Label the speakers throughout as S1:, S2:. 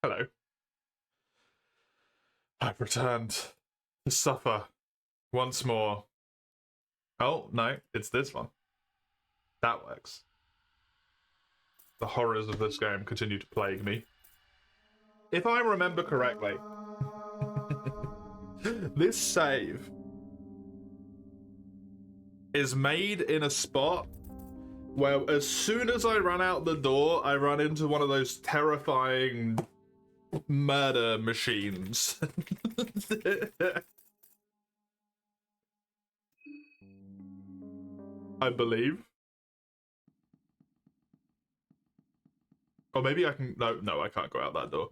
S1: Hello. I've returned to suffer once more. Oh, no, it's this one. That works. The horrors of this game continue to plague me. If I remember correctly, this save is made in a spot where as soon as I run out the door, I run into one of those terrifying murder machines. I believe. Or maybe I can... No, I can't go out that door.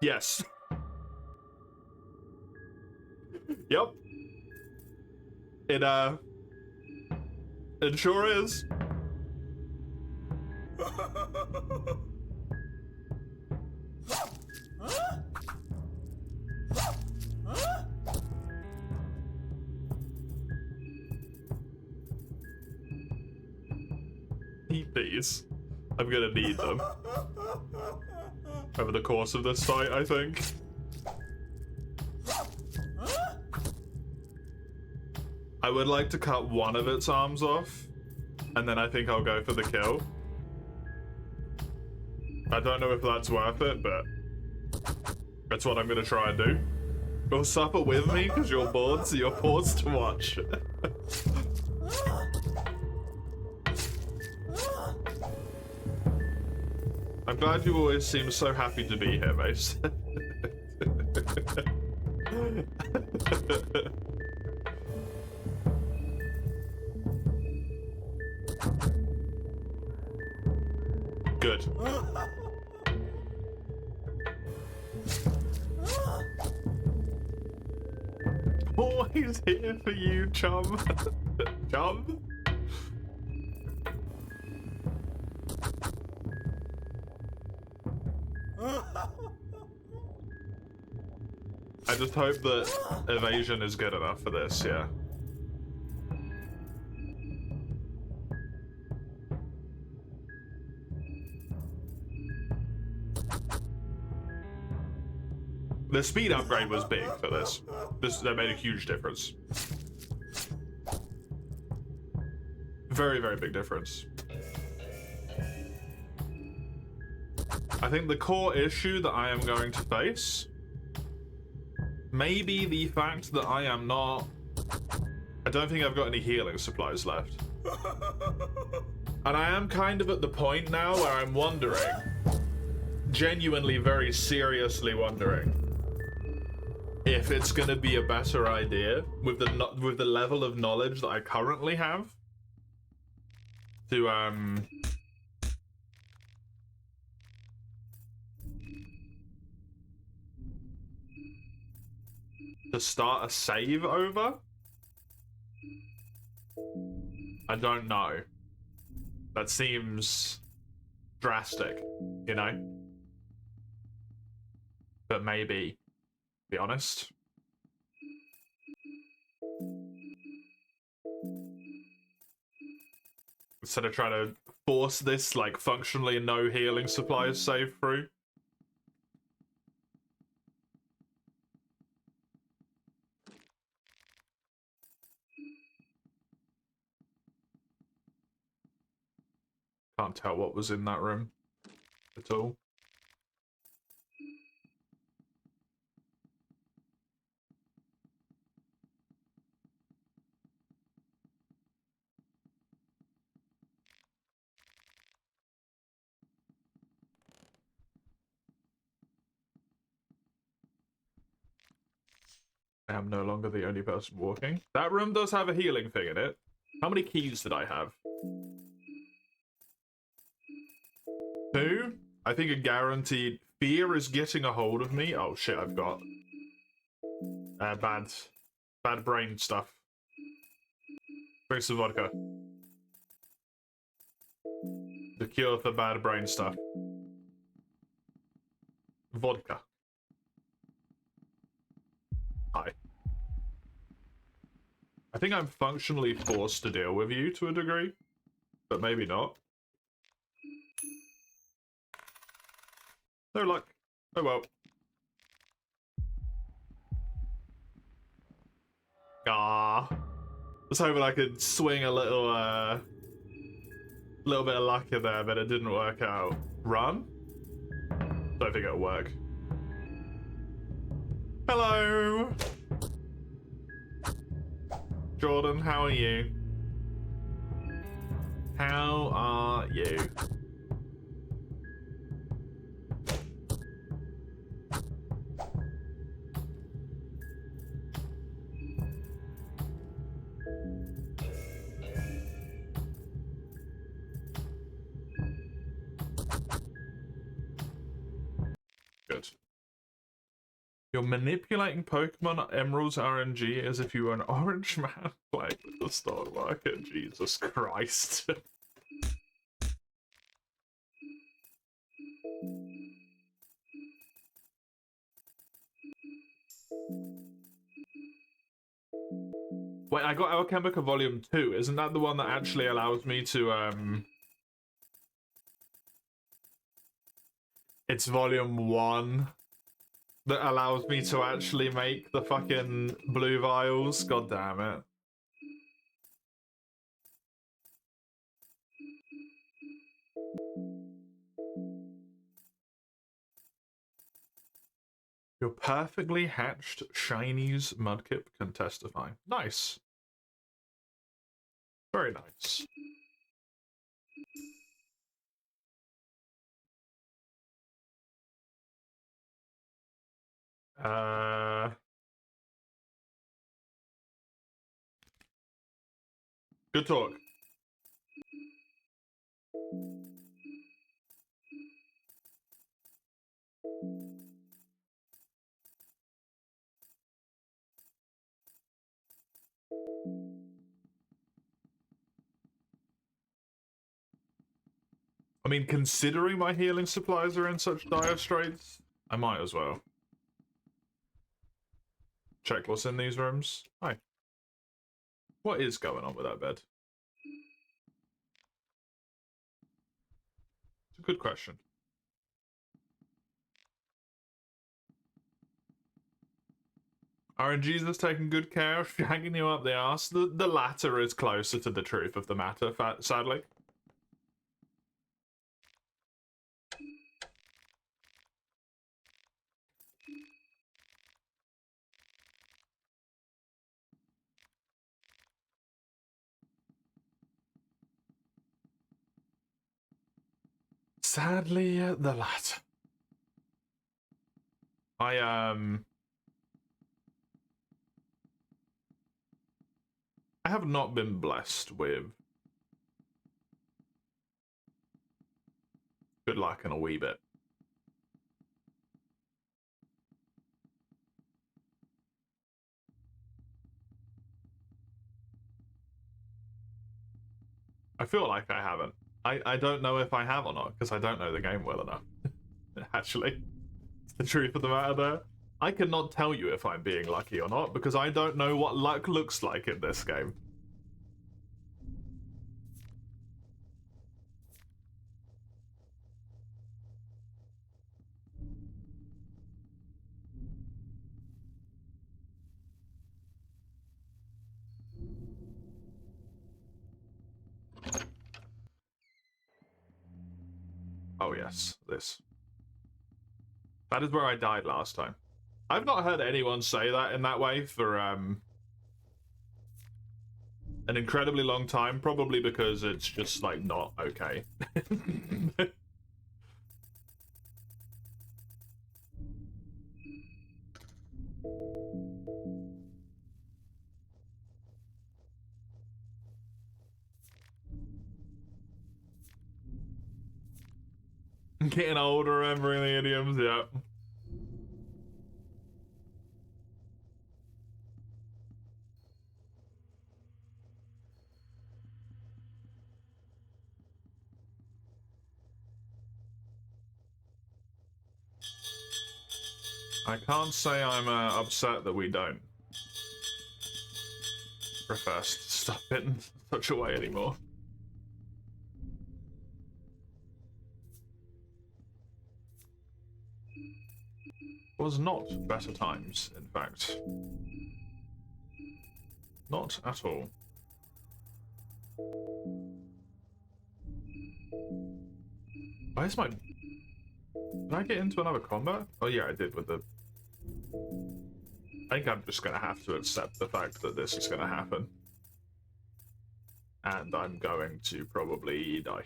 S1: Yes. Yep. It sure is. Eat these. I'm gonna need them over the course of this fight, I think. I would like to cut one of its arms off, and then I think I'll go for the kill. I don't know if that's worth it, but that's what I'm gonna try and do. You'll suffer with me because you're bored, so you're forced to watch. I'm glad you always seem so happy to be here, Mace. Good. Always here for you, chum. Chum? I just hope that evasion is good enough for this, yeah. The speed upgrade was big for this. That made a huge difference. Very, very big difference. I think the core issue that I am going to face may be the fact that I don't think I've got any healing supplies left. And I am kind of at the point now where I'm wondering, genuinely very seriously wondering, if it's gonna be a better idea with the level of knowledge that I currently have to start a save over. I don't know. That seems drastic, you know? But maybe, to be honest. Instead of trying to force this, like, functionally no healing supplies save through. Can't tell what was in that room at all. I am no longer the only person walking. That room does have a healing thing in it. How many keys did I have? 2? I think a guaranteed fear is getting a hold of me. Oh shit, I've got bad brain stuff. Drink some vodka. The cure for bad brain stuff. Vodka. Hi. I think I'm functionally forced to deal with you to a degree. but maybe not. No luck. Oh well. Ah. I was hoping I could swing a little bit of luck in there, but it didn't work out. Run? Don't think it'll work. Hello! Jordan, how are you? How are you? Good. You're manipulating Pokemon Emerald's RNG as if you were an orange man playing with the stock market. Jesus Christ. Wait, I got Alchemica Volume 2. Isn't that the one that actually allows me to, It's Volume 1 that allows me to actually make the fucking blue vials? God damn it. Your perfectly hatched shinies Mudkip can testify. Nice. Very nice. Good talk. I mean, considering my healing supplies are in such dire straits, I might as well. Check what's in these rooms. Hi. What is going on with that bed? It's a good question. RNG's has taken good care of shagging you up the arse. The latter is closer to the truth of the matter, sadly. Sadly, the latter. I have not been blessed with good luck in a wee bit. I feel like I haven't. I don't know if I have or not, because I don't know the game well enough. Actually, it's the truth of the matter there. I cannot tell you if I'm being lucky or not, because I don't know what luck looks like in this game. Oh yes, this. That is where I died last time. I've not heard anyone say that in that way for an incredibly long time, probably because it's just like not okay. Getting older, remembering the idioms, yeah. I can't say I'm upset that we don't profess to stop it in such a way anymore. Was not better times, in fact. Not at all. Where's my... Did I get into another combat? Oh yeah, I did with the... I think I'm just gonna have to accept the fact that this is gonna happen. And I'm going to probably die.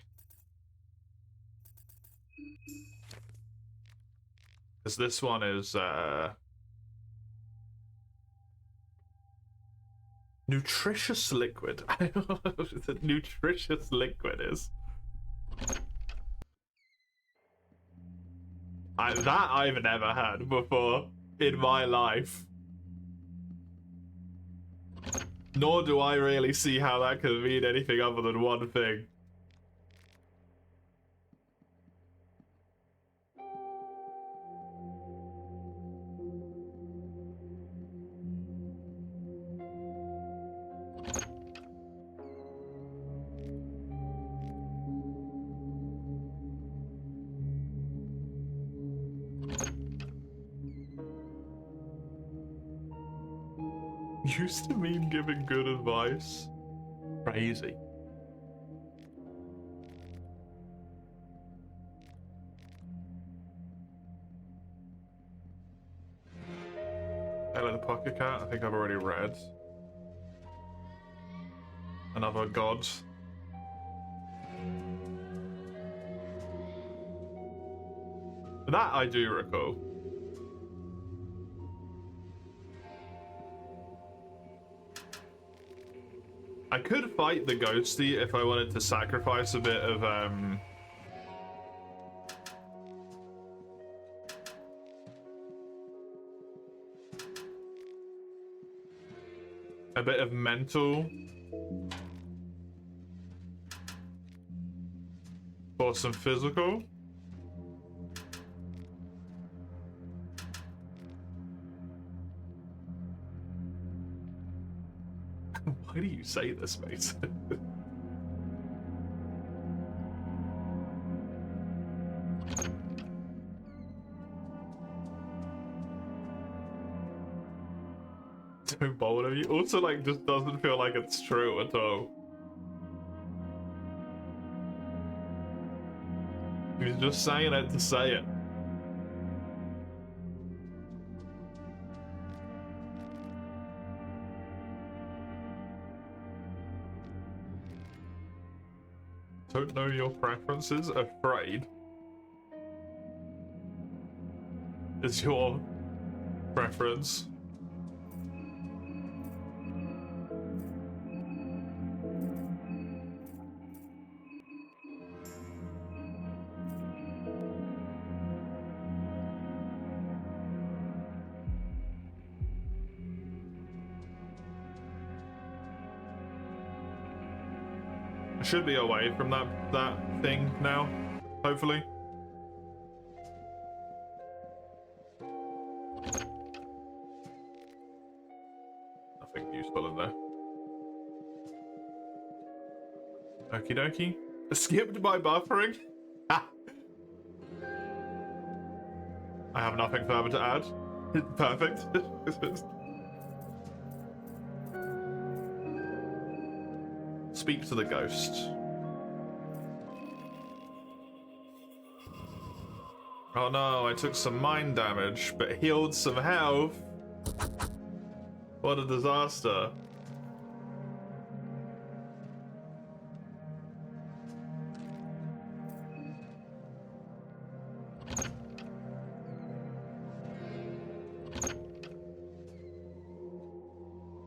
S1: Because this one is, nutritious liquid. I don't know what the nutritious liquid is. That I've never had before in my life. Nor do I really see how that could mean anything other than one thing. Used to mean giving good advice. Crazy. Hello, the Pocket Cat. I think I've already read. Another god. That I do recall. I could fight the ghosty if I wanted to sacrifice a bit of mental for some physical. Why do you say this, mate? So bold of you. Also, like, just doesn't feel like it's true at all. He's just saying it to say it. Don't know your preferences? Afraid is your preference. Should be away from that thing now, hopefully. Nothing useful in there. Okie dokie. Skipped by buffering? Ah. I have nothing further to add. Perfect. Speak to the ghost. Oh no, I took some mind damage, but healed some health. What a disaster.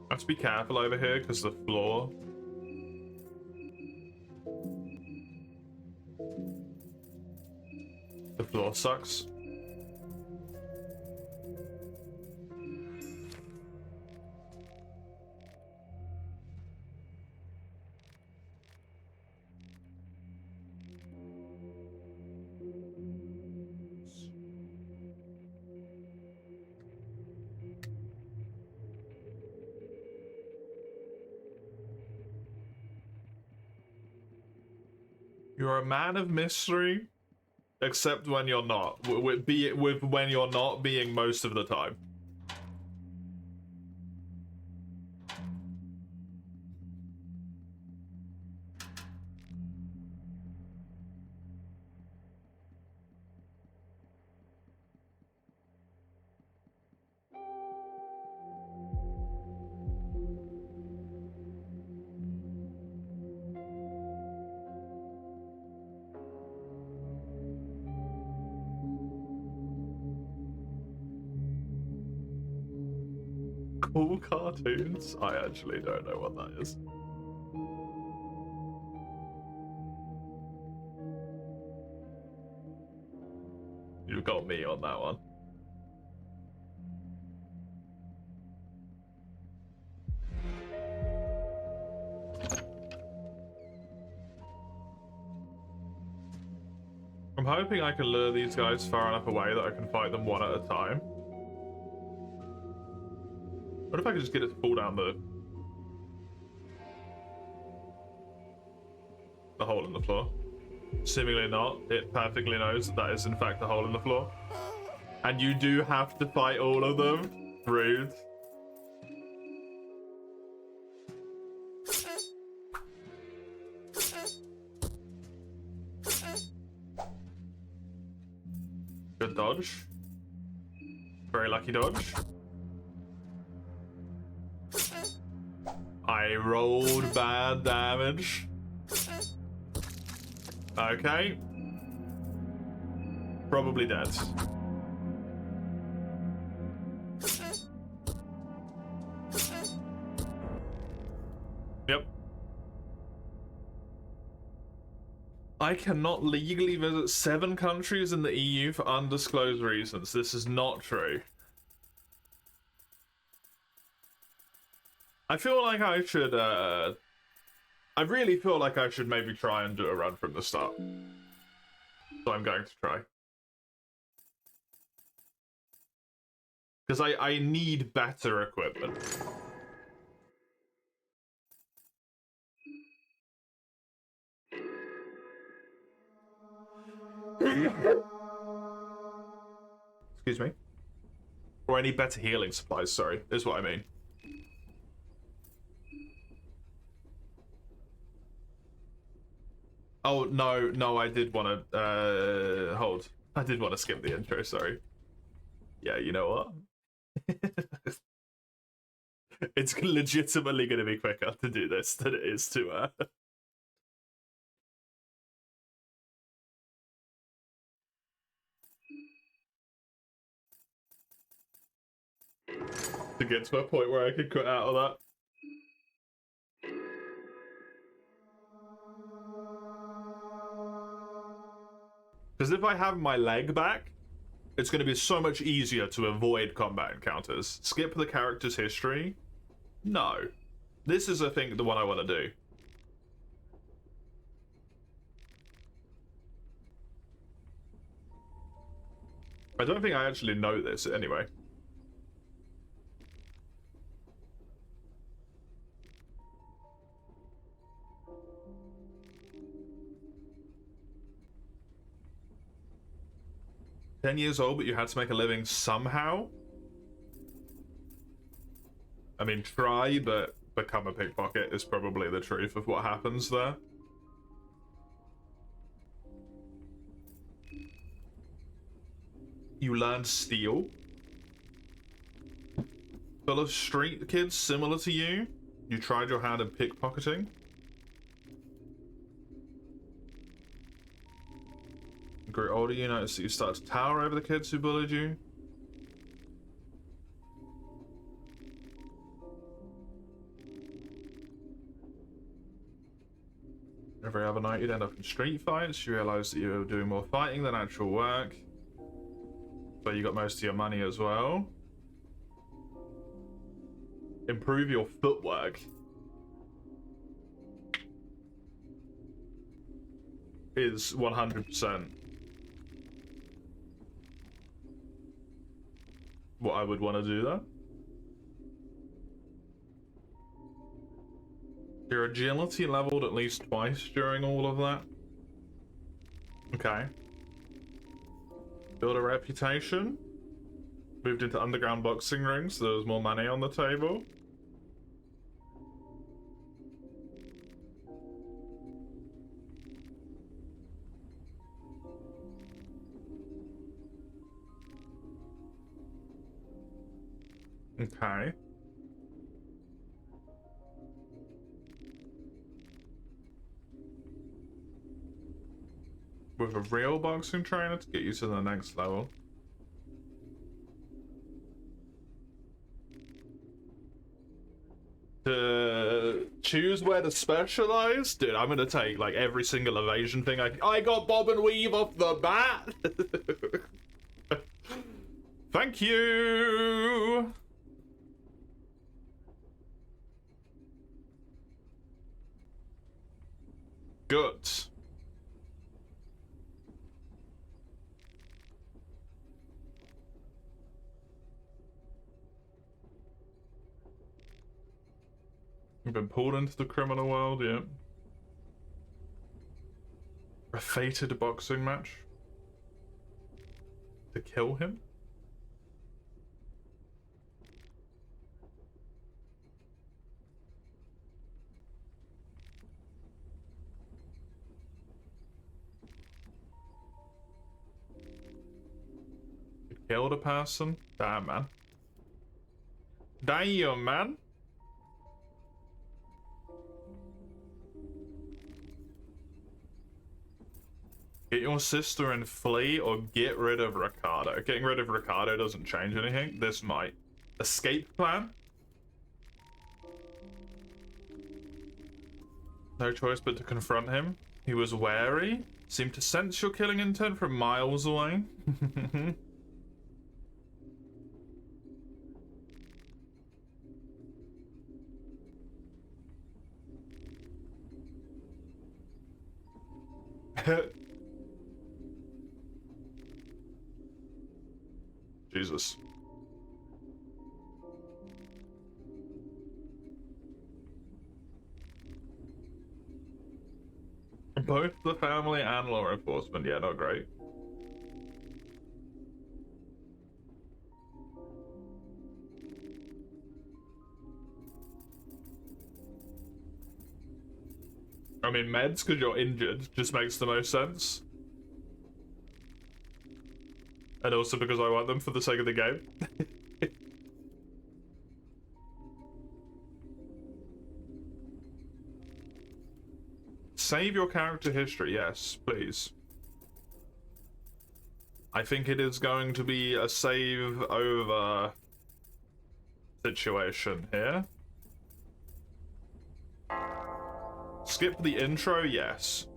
S1: I have to be careful over here because the floor. The floor sucks. You're a man of mystery. Except when you're not. With when you're not being most of the time. Cool cartoons? I actually don't know what that is. You've got me on that one. I'm hoping I can lure these guys far enough away that I can fight them one at a time. What if I could just get it to fall down the hole in the floor? Seemingly not. It perfectly knows that is in fact the hole in the floor. And you do have to fight all of them? Rude. Good dodge. Very lucky dodge. I rolled bad damage. Okay. Probably dead. Yep. I cannot legally visit 7 countries in the EU for undisclosed reasons. This is not true. I feel like I should, I really feel like I should maybe try and do a run from the start. So I'm going to try. Because I need better equipment. Excuse me. Or I need better healing supplies, sorry, is what I mean. Oh, no, I did want to, hold. I did want to skip the intro, sorry. Yeah, you know what? It's legitimately going to be quicker to do this than it is to, to get to a point where I could cut out of that. Because if I have my leg back, it's going to be so much easier to avoid combat encounters. Skip the character's history? No. This is, I think, the one I want to do. I don't think I actually know this anyway. "10 years old, but you had to make a living somehow?" I mean, try, but become a pickpocket is probably the truth of what happens there. You learned steal? Full of street kids similar to you? You tried your hand at pickpocketing? You grew older, you noticed that you started to tower over the kids who bullied you? Every other night you'd end up in street fights. You realised that you were doing more fighting than actual work. But you got most of your money as well. Improve your footwork. Is 100% what I would want to do there. Your agility leveled at least twice during all of that. Okay. Build a reputation. Moved into underground boxing rings, so there was more money on the table. Okay. With a real boxing trainer to get you to the next level. To choose where to specialize? Dude, I'm gonna take like every single evasion thing I got bob and weave off the bat! Thank you! Good. You've been pulled into the criminal world, yeah. A fated boxing match? To kill him? You killed a person? Damn, man. Damn, man. Get your sister and flee, or get rid of Ricardo. Getting rid of Ricardo doesn't change anything. This might. Escape plan? No choice but to confront him. He was wary. Seemed to sense your killing intent from miles away. Jesus. Both the family and law enforcement, yeah, not great. I mean, meds because you're injured just makes the most sense. And also because I want them for the sake of the game. Save your character history, yes, please. I think it is going to be a save over situation here. Skip the intro, yes.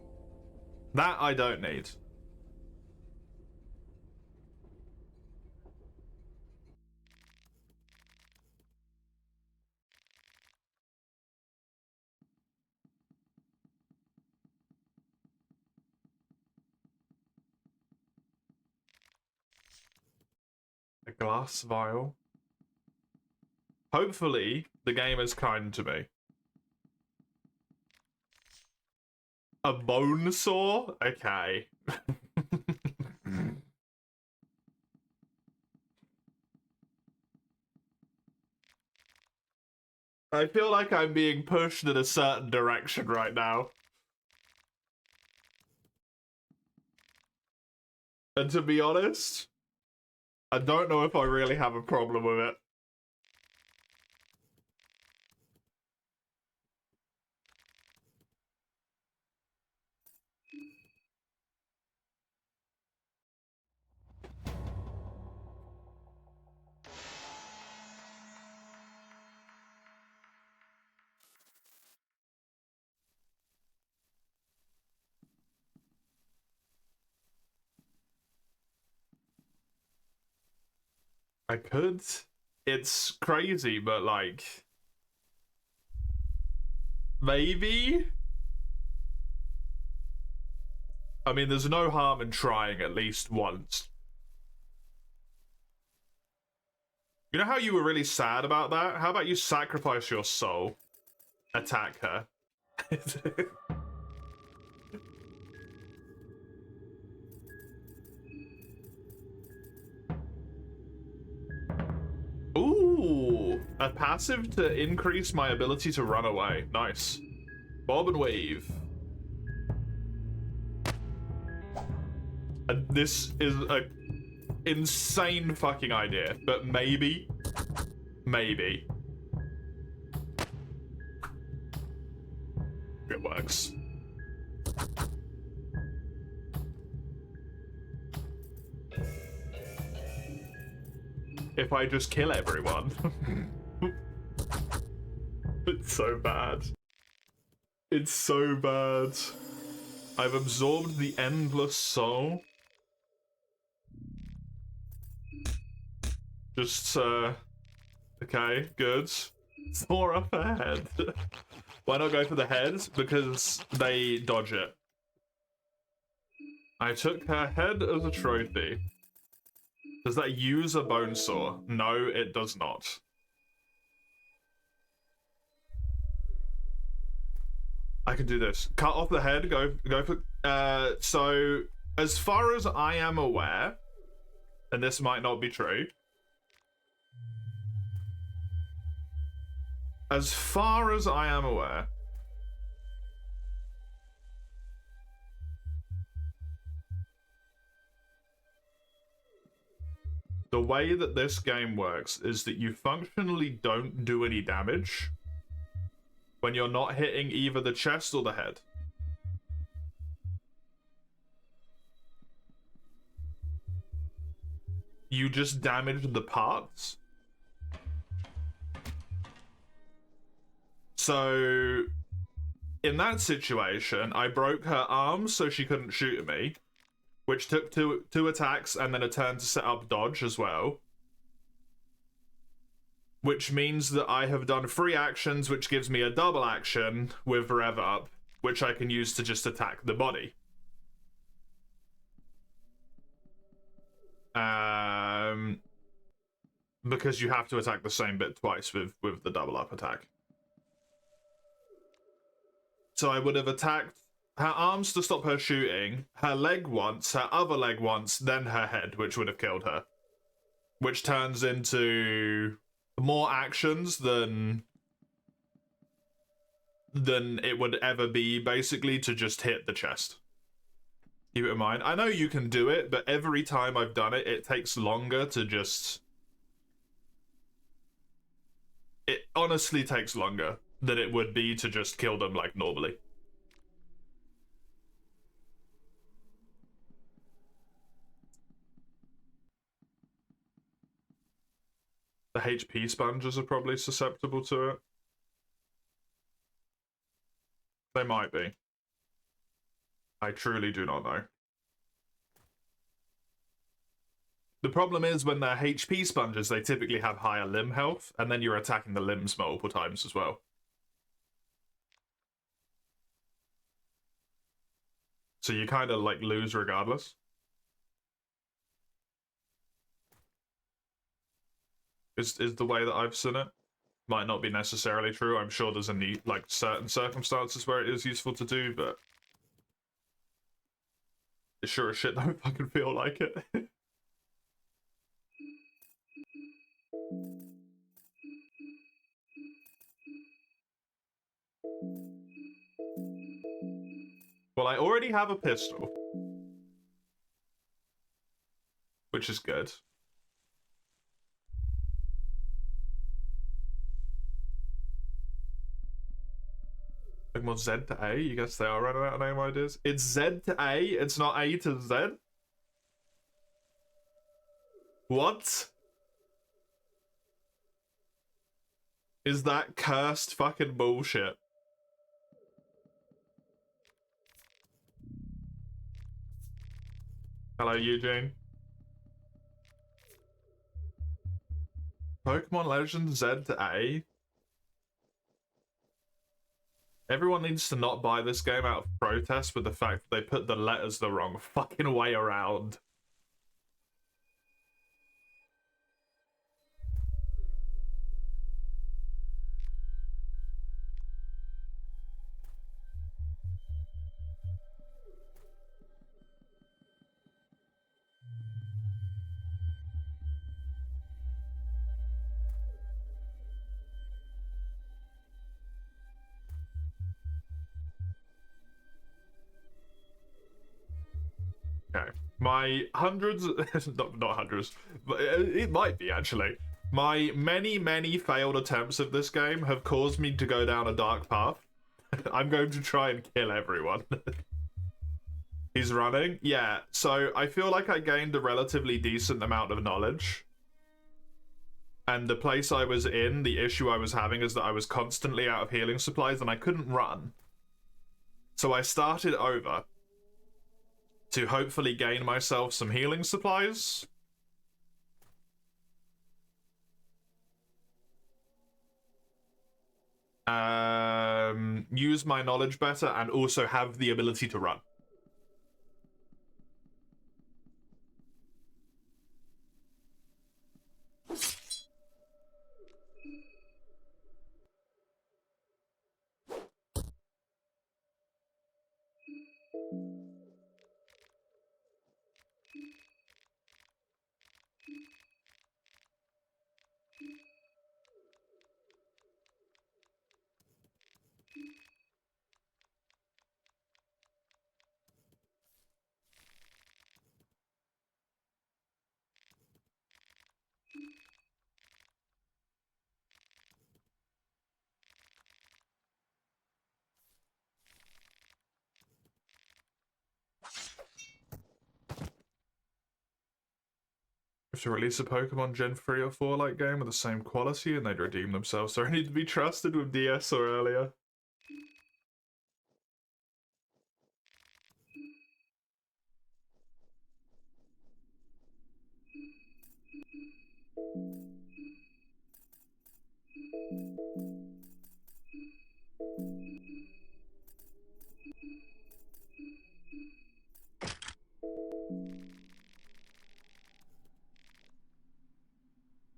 S1: That I don't need. A glass vial. Hopefully, the game is kind to me. A bone saw? Okay. I feel like I'm being pushed in a certain direction right now. And to be honest, I don't know if I really have a problem with it. I could. It's crazy, but like... maybe? I mean, there's no harm in trying at least once. You know how you were really sad about that? How about you sacrifice your soul? Attack her. A passive to increase my ability to run away. Nice. Bob and weave. And this is a insane fucking idea, but maybe it works. If I just kill everyone. It's so bad. It's so bad. I've absorbed the endless soul. Just, okay, good. Thor up ahead. Why not go for the head? Because they dodge it. I took her head as a trophy. Does that use a bone saw? No, it does not. I can do this. Cut off the head, go for... so, as far as I am aware, and this might not be true, as far as I am aware, the way that this game works is that you functionally don't do any damage when you're not hitting either the chest or the head. You just damage the parts. So, in that situation, I broke her arms so she couldn't shoot at me, which took two attacks and then a turn to set up dodge as well. Which means that I have done 3 actions, which gives me a double action with Rev Up, which I can use to just attack the body. Because you have to attack the same bit twice with the double up attack. So I would have attacked her arms to stop her shooting, her leg once, her other leg once, then her head, which would have killed her. Which turns into more actions than it would ever be, basically, to just hit the chest. Keep it in mind. I know you can do it, but every time I've done it, it takes longer to just... It honestly takes longer than it would be to just kill them like normally. The HP sponges are probably susceptible to it. They might be. I truly do not know. The problem is when they're HP sponges, they typically have higher limb health, and then you're attacking the limbs multiple times as well. So you kind of like lose regardless. Is the way that I've seen it. Might not be necessarily true. I'm sure there's a need, like certain circumstances where it is useful to do, but it sure as shit don't fucking feel like it. Well, I already have a pistol, which is good. Like more Z to A? You guess they are running out of name ideas? It's Z to A, it's not A to Z? What? Is that cursed fucking bullshit? Hello, Eugene. Pokemon Legends Z to A? Everyone needs to not buy this game out of protest with the fact that they put the letters the wrong fucking way around. Okay. My hundreds, not hundreds, but it might be actually. My many failed attempts of this game have caused me to go down a dark path. I'm going to try and kill everyone. He's running? Yeah, so I feel like I gained a relatively decent amount of knowledge. And the place I was in, the issue I was having is that I was constantly out of healing supplies and I couldn't run. So I started over to hopefully gain myself some healing supplies. Use my knowledge better and also have the ability to run. If to release a Pokemon Gen 3 or 4 like game with the same quality and they'd redeem themselves, so I need to be trusted with DS or earlier.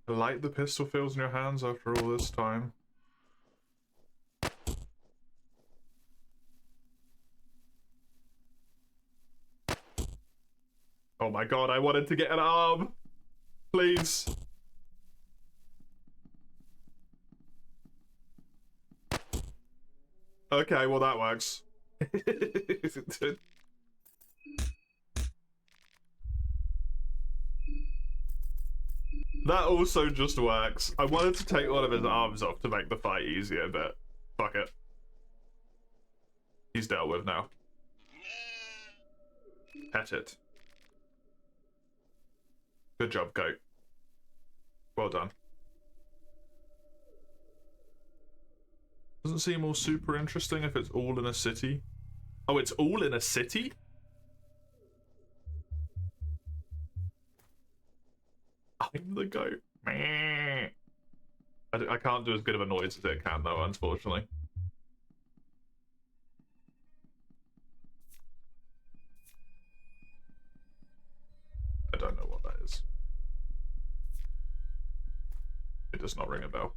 S1: Light the pistol feels in your hands after all this time. Oh my god, I wanted to get an arm! Please. Okay, well that works. That also just works. I wanted to take one of his arms off to make the fight easier, but fuck it. He's dealt with now. Pet it. Good job, goat. Well done. Doesn't seem all super interesting if it's all in a city. Oh, it's all in a city? I'm the goat. I can't do as good of a noise as it can, though, unfortunately. I don't know what that is. It does not ring a bell.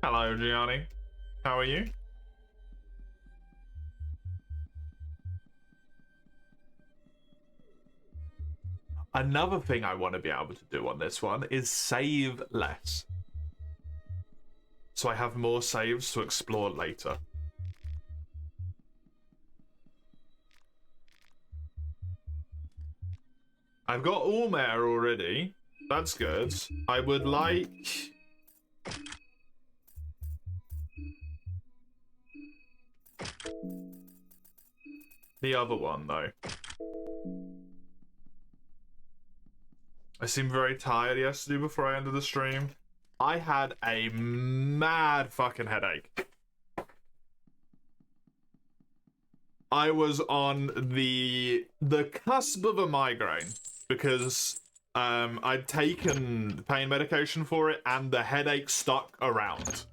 S1: Hello, Gianni. How are you? Another thing I want to be able to do on this one is save less. So I have more saves to explore later. I've got Allmare already. That's good. I would like... the other one, though. I seemed very tired yesterday before I ended the stream. I had a mad fucking headache. I was on the cusp of a migraine because I'd taken pain medication for it and the headache stuck around.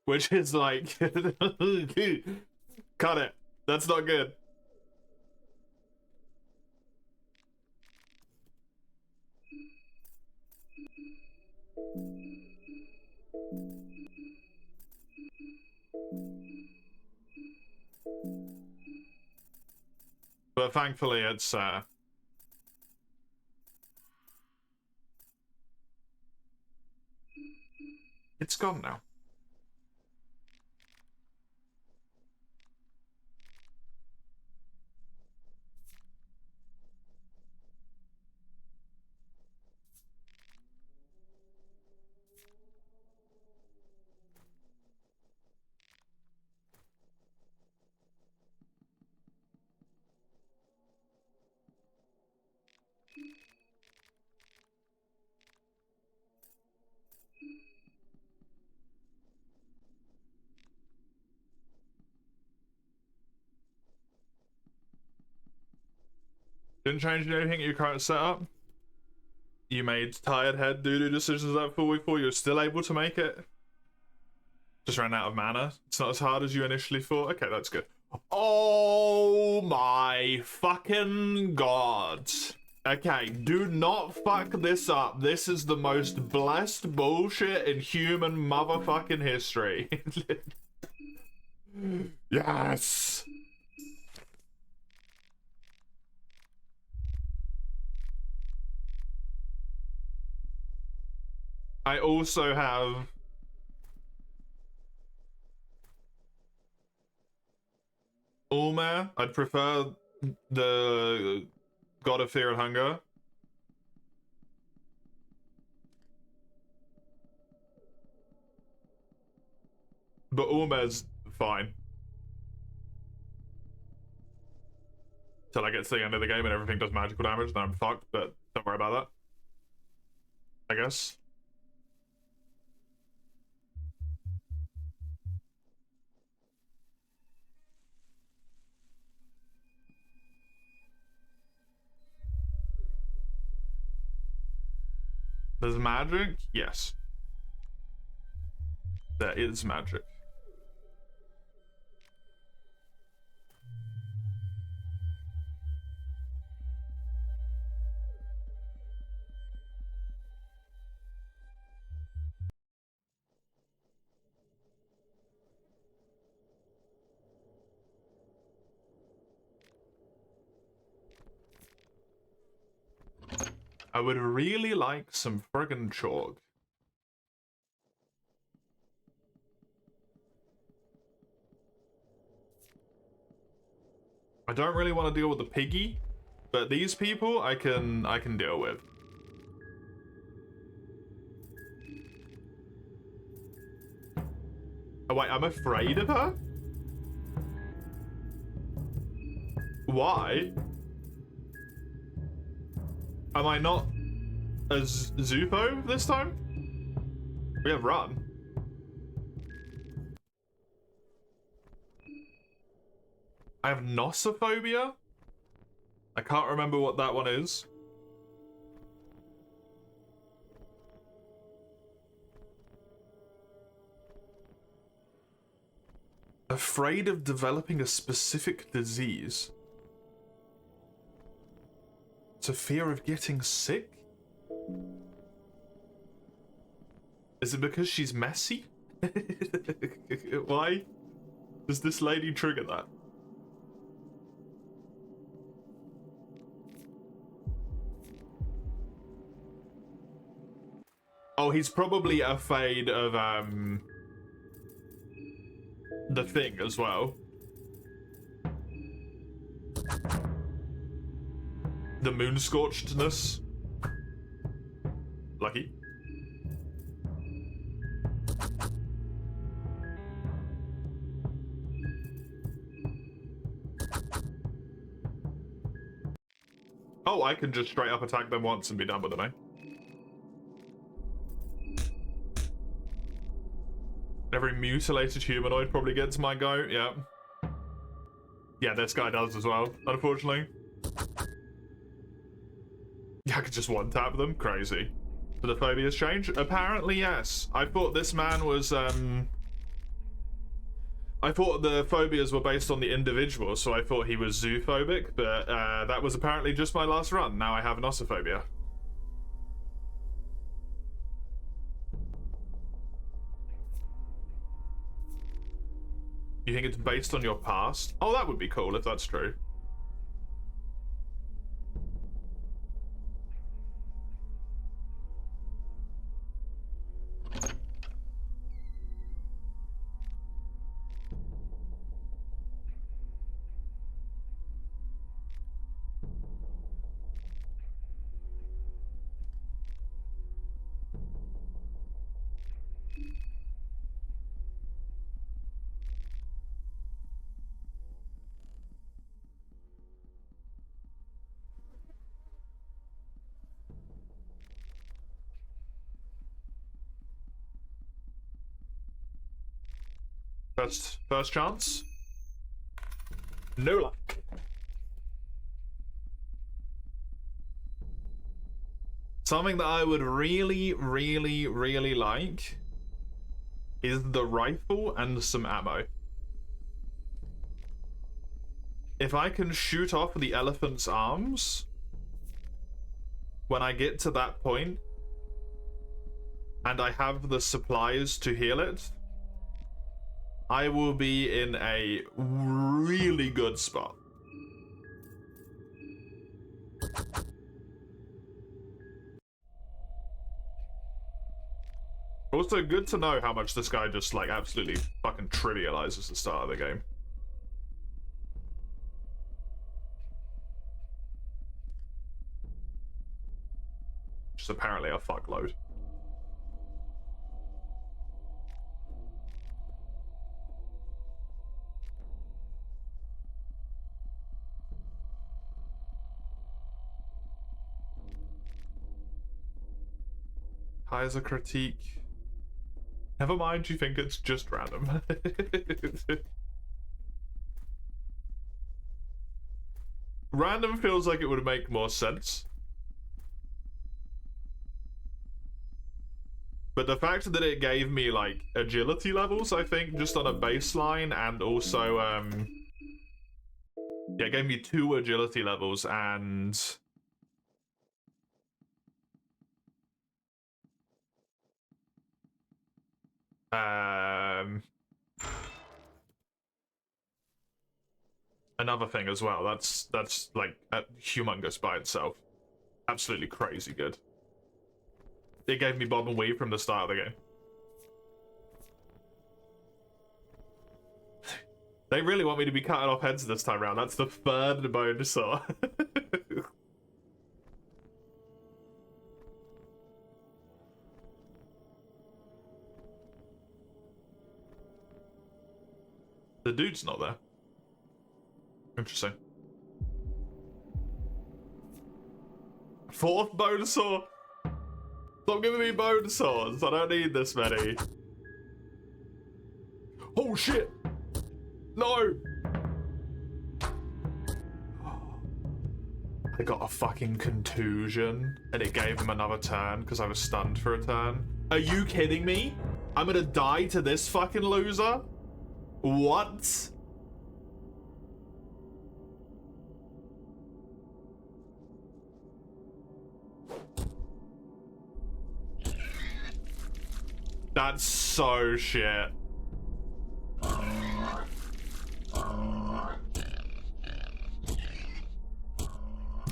S1: Which is like, cut it. That's not good. But thankfully it's It's gone now. Didn't change anything in your current setup? You made tired head doo-doo decisions that full week 4, you're still able to make it? Just ran out of mana? It's not as hard as you initially thought? Okay, that's good. Oh my fucking god. Okay, do not fuck this up. This is the most blessed bullshit in human motherfucking history. Yes! I also have Ulmer. I'd prefer the God of Fear and Hunger. But Ulmer's fine. Till I get to the end of the game and everything does magical damage, then I'm fucked, but don't worry about that. I guess. There's magic? Yes. There is magic. I would really like some friggin' chalk. I don't really want to deal with the piggy, but these people I can deal with. Oh wait, I'm afraid of her? Why? Am I not a Zufo this time? We have run. I have Nossophobia? I can't remember what that one is. Afraid of developing a specific disease. It's a fear of getting sick? Is it because she's messy? Why does this lady trigger that? Oh, he's probably afraid of the thing as well. The moon scorchedness. Lucky. Oh, I can just straight up attack them once and be done with them, eh? Every mutilated humanoid probably gets my go, yeah. Yeah, this guy does as well, unfortunately. Yeah, I could just one-tap them, crazy. Do the phobias change? Apparently, yes. I thought this man was, I thought the phobias were based on the individual, so I thought he was zoophobic, but that was apparently just my last run. Now I have Nossophobia. You think it's based on your past? Oh, that would be cool if that's true. First chance. No luck. Something that I would really, really, really like is the rifle and some ammo. If I can shoot off the elephant's arms when I get to that point and I have the supplies to heal it, I will be in a really good spot. Also, good to know how much this guy just, like, absolutely fucking trivializes the start of the game. Which is apparently a fuckload. Kaiser critique. Never mind, you think it's just random. Random feels like it would make more sense. But the fact that it gave me, like, agility levels, I think, just on a baseline, and also, yeah, it gave me 2 agility levels, and another thing as well. That's like humongous by itself. Absolutely crazy good. It gave me bob and weave from the start of the game. They really want me to be cutting off heads this time around. That's the 3rd Bonesaw. The dude's not there. Interesting. 4th Bonesaw. Stop giving me Bonesaws. I don't need this many. Oh shit! No! I got a fucking contusion and it gave him another turn because I was stunned for a turn. Are you kidding me? I'm gonna die to this fucking loser? What? That's so shit.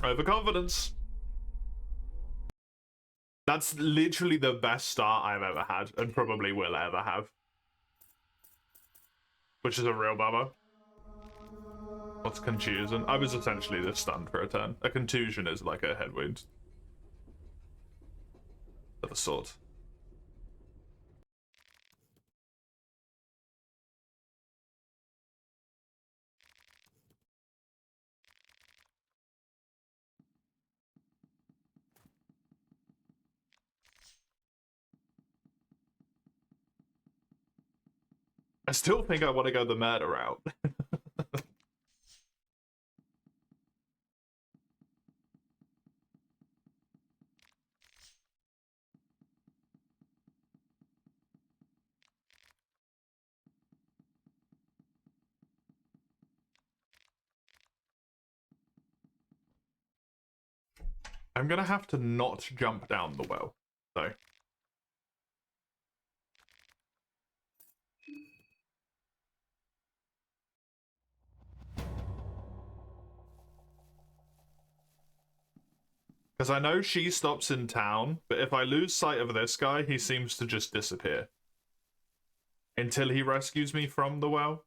S1: Overconfidence. That's literally the best start I've ever had and probably will ever have. Which is a real bummer. What's contusion? I was essentially just stunned for a turn. A contusion is like a head wound of a sort. I still think I want to go the murder route. I'm gonna have to not jump down the well, though. Because I know she stops in town, but if I lose sight of this guy, he seems to just disappear. Until he rescues me from the well.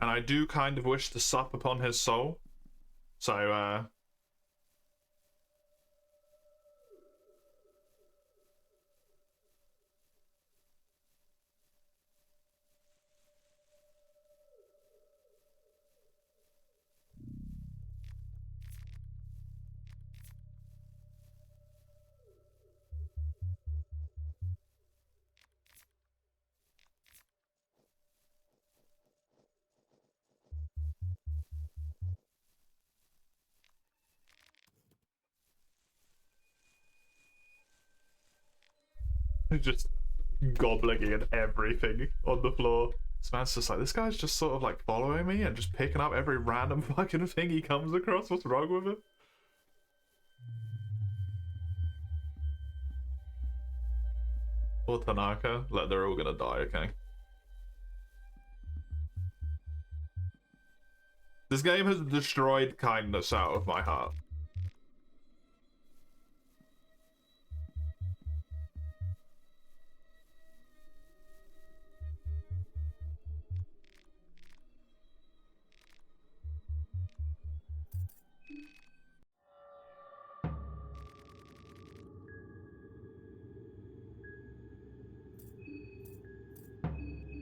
S1: And I do kind of wish to sup upon his soul. So, Just gobbling in everything on the floor. This man's just like, this guy's just sort of like following me and just picking up every random fucking thing he comes across. What's wrong with him? Or Tanaka. Like, they're all gonna die, okay? This game has destroyed kindness out of my heart.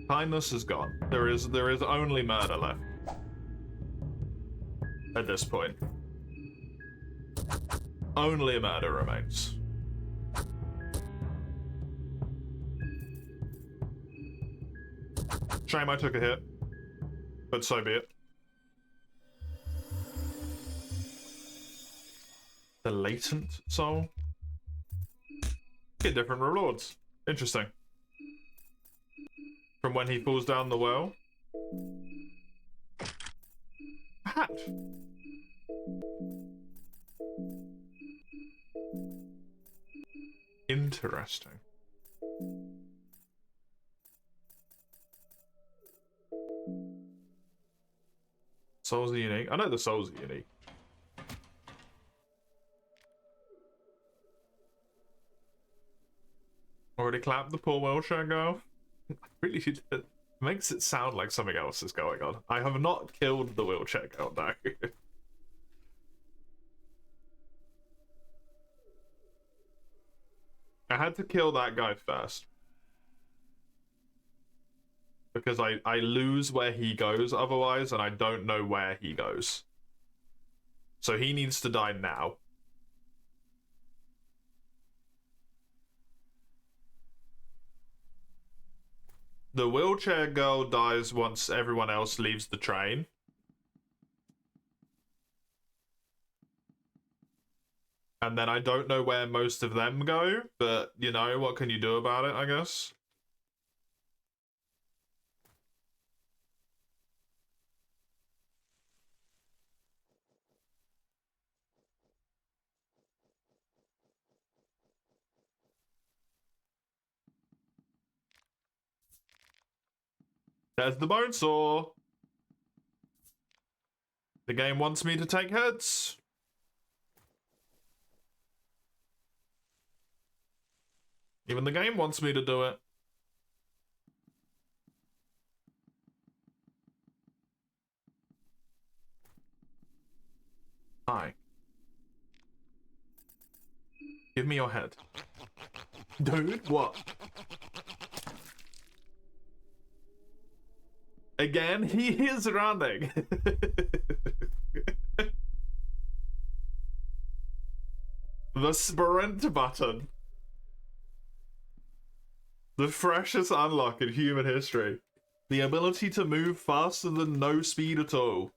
S1: Kindness is gone. There is only murder left. At this point. Only murder remains. Shame I took a hit. But so be it. The latent soul? Get different rewards. Interesting. From when he falls down the well. Hat. Interesting. Souls are unique. I know the souls are unique. Already clapped the poor wheelchair girl. Really it makes it sound like something else is going on. I have not killed the wheelchair girl now. I had to kill that guy first. Because I lose where he goes otherwise, and I don't know where he goes. So he needs to die now. The wheelchair girl dies once everyone else leaves the train. And then I don't know where most of them go, but, you know, what can you do about it, I guess? There's the bone saw. The game wants me to take hits. Even the game wants me to do it. Hi. Give me your head. Dude, what? Again, he is running. The sprint button. The freshest unlock in human history. The ability to move faster than no speed at all.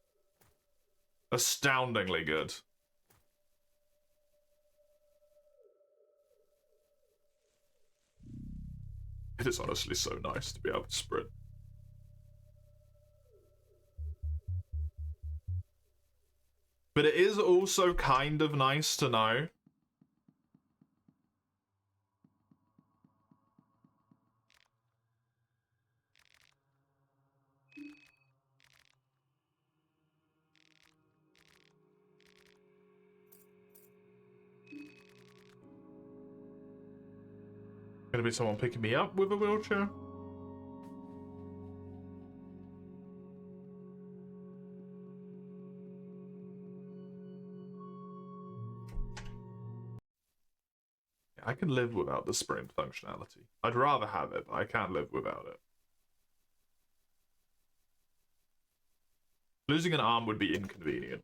S1: Astoundingly good. It is honestly so nice to be able to sprint. But it is also kind of nice to know gonna be someone picking me up with a wheelchair. I can live without the sprint functionality. I'd rather have it, but I can't live without it. Losing an arm would be inconvenient,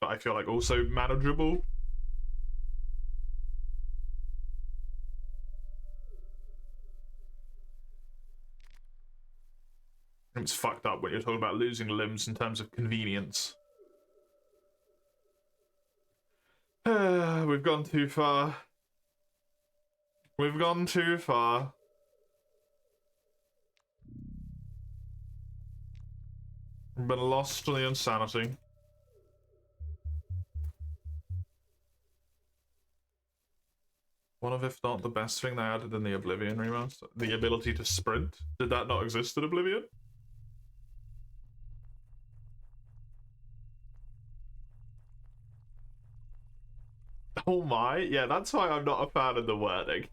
S1: but I feel like also manageable. It's fucked up when you're talking about losing limbs in terms of convenience. We've gone too far. We've gone too far. We've been lost to the insanity. One of, if not the best thing they added in the Oblivion remaster. The ability to sprint. Did that not exist in Oblivion? Oh my, yeah, that's why I'm not a fan of the wording.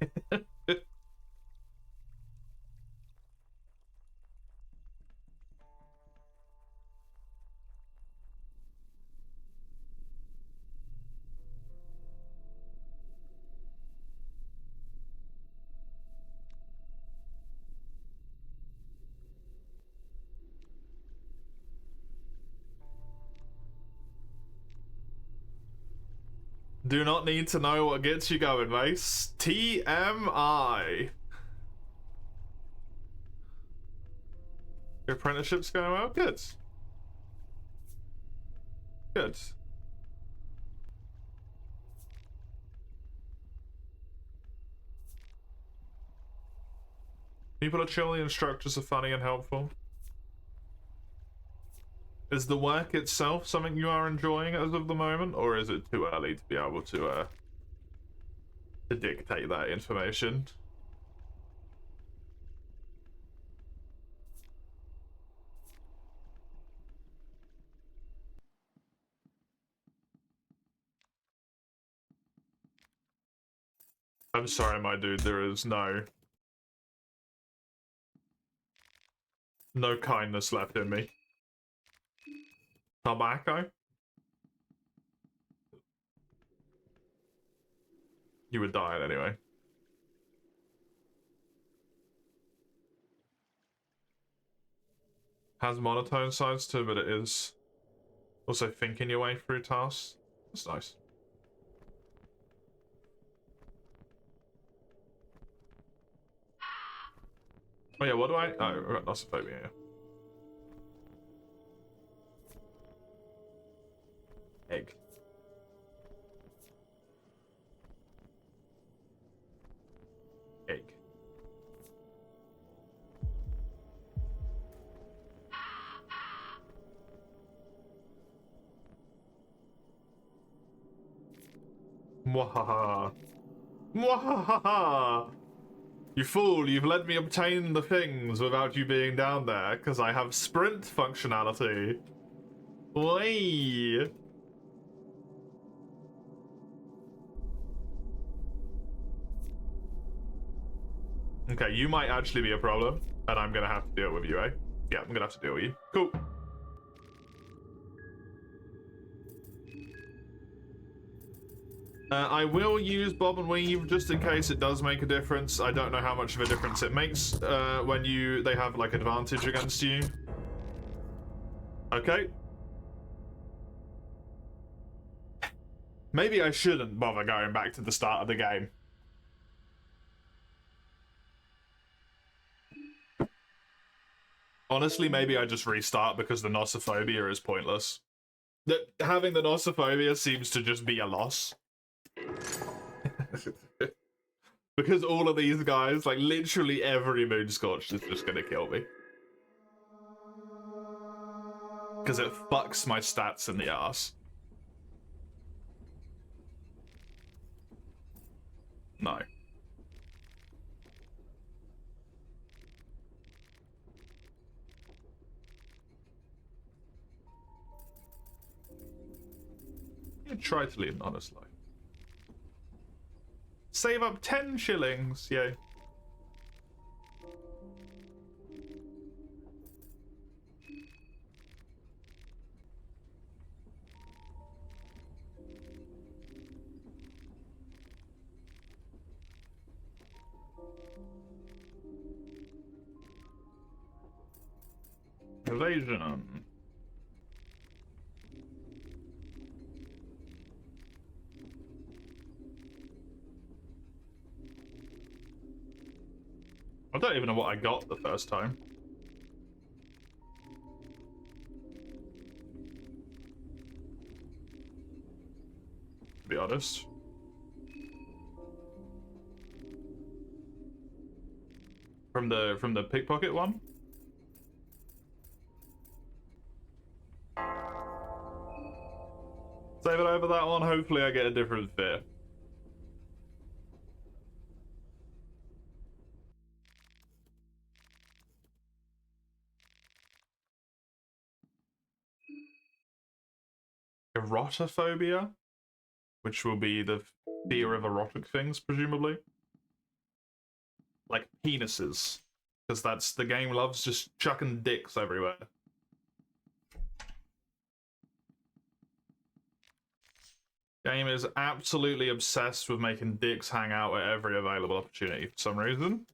S1: Do not need to know what gets you going, Mace. TMI. Your apprenticeship's going well? Good. Good. People are chill, the instructors are funny and helpful. Is the work itself something you are enjoying as of the moment, or is it too early to be able to dictate that information? I'm sorry, my dude, there is no kindness left in me. Tobacco? You would die anyway. Has monotone sides too, but it is also thinking your way through tasks. That's nice. Oh yeah, what do I? Oh, we've got Nossophobia here. Egg. Egg. Mwahaha. Mwahaha! You fool, you've let me obtain the things without you being down there, because I have sprint functionality. Way. Okay, you might actually be a problem, and I'm gonna have to deal with you, eh? Yeah, I'm gonna have to deal with you. Cool. I will use Bob and Weave just in case it does make a difference. I don't know how much of a difference it makes when they have like advantage against you. Okay. Maybe I shouldn't bother going back to the start of the game. Honestly, maybe I just restart because the Nossophobia is pointless. Having the Nossophobia seems to just be a loss. Because all of these guys, like literally every Moonscorched is just gonna kill me. Because it fucks my stats in the ass. No. You try to lead an honest life. Save up 10 shillings, yay. Evasion. I don't even know what I got the first time. To be honest. from the pickpocket one. Save it over that one. Hopefully I get a different fear. Erotophobia, which will be the fear of erotic things, presumably. Like penises. Because that's the game loves just chucking dicks everywhere. Game is absolutely obsessed with making dicks hang out at every available opportunity for some reason.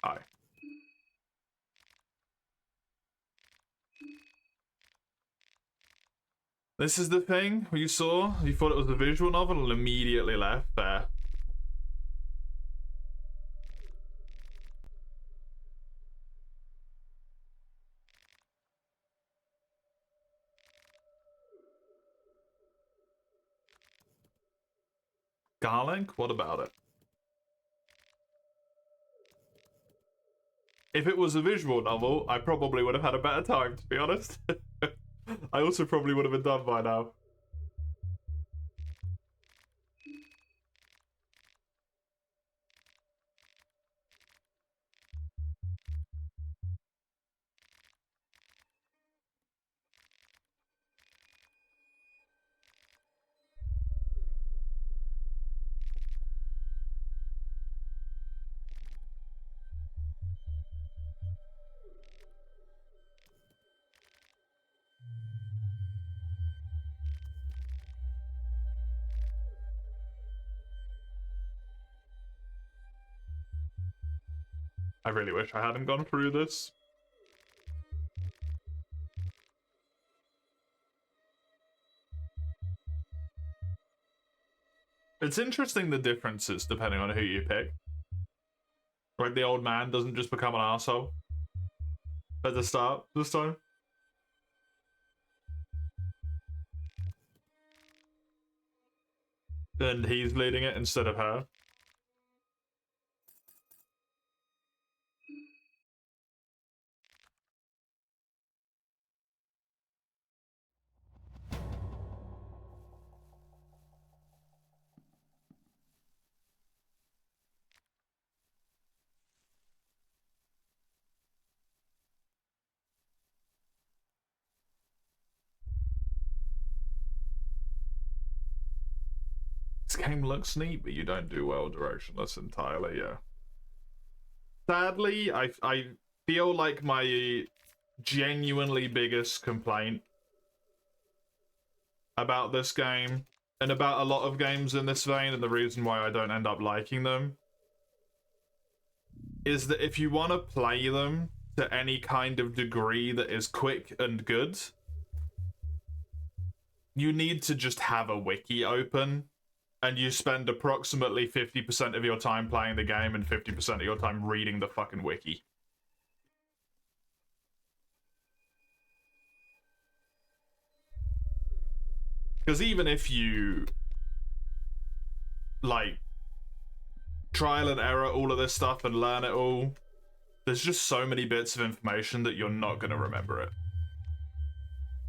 S1: Hi. This is the thing you saw? You thought it was a visual novel and immediately left there. Garlic? What about it? If it was a visual novel, I probably would have had a better time, to be honest. I also probably would have been done by now. I really wish I hadn't gone through this. It's interesting the differences depending on who you pick. Like the old man doesn't just become an asshole at the start this time. And he's leading it instead of her. This game looks neat, but you don't do well directionless entirely, yeah. Sadly, I feel like my genuinely biggest complaint about this game, and about a lot of games in this vein, and the reason why I don't end up liking them, is that if you want to play them to any kind of degree that is quick and good, you need to just have a wiki open, and you spend approximately 50% of your time playing the game and 50% of your time reading the fucking wiki. Because even if you, like, trial and error all of this stuff and learn it all, there's just so many bits of information that you're not going to remember it.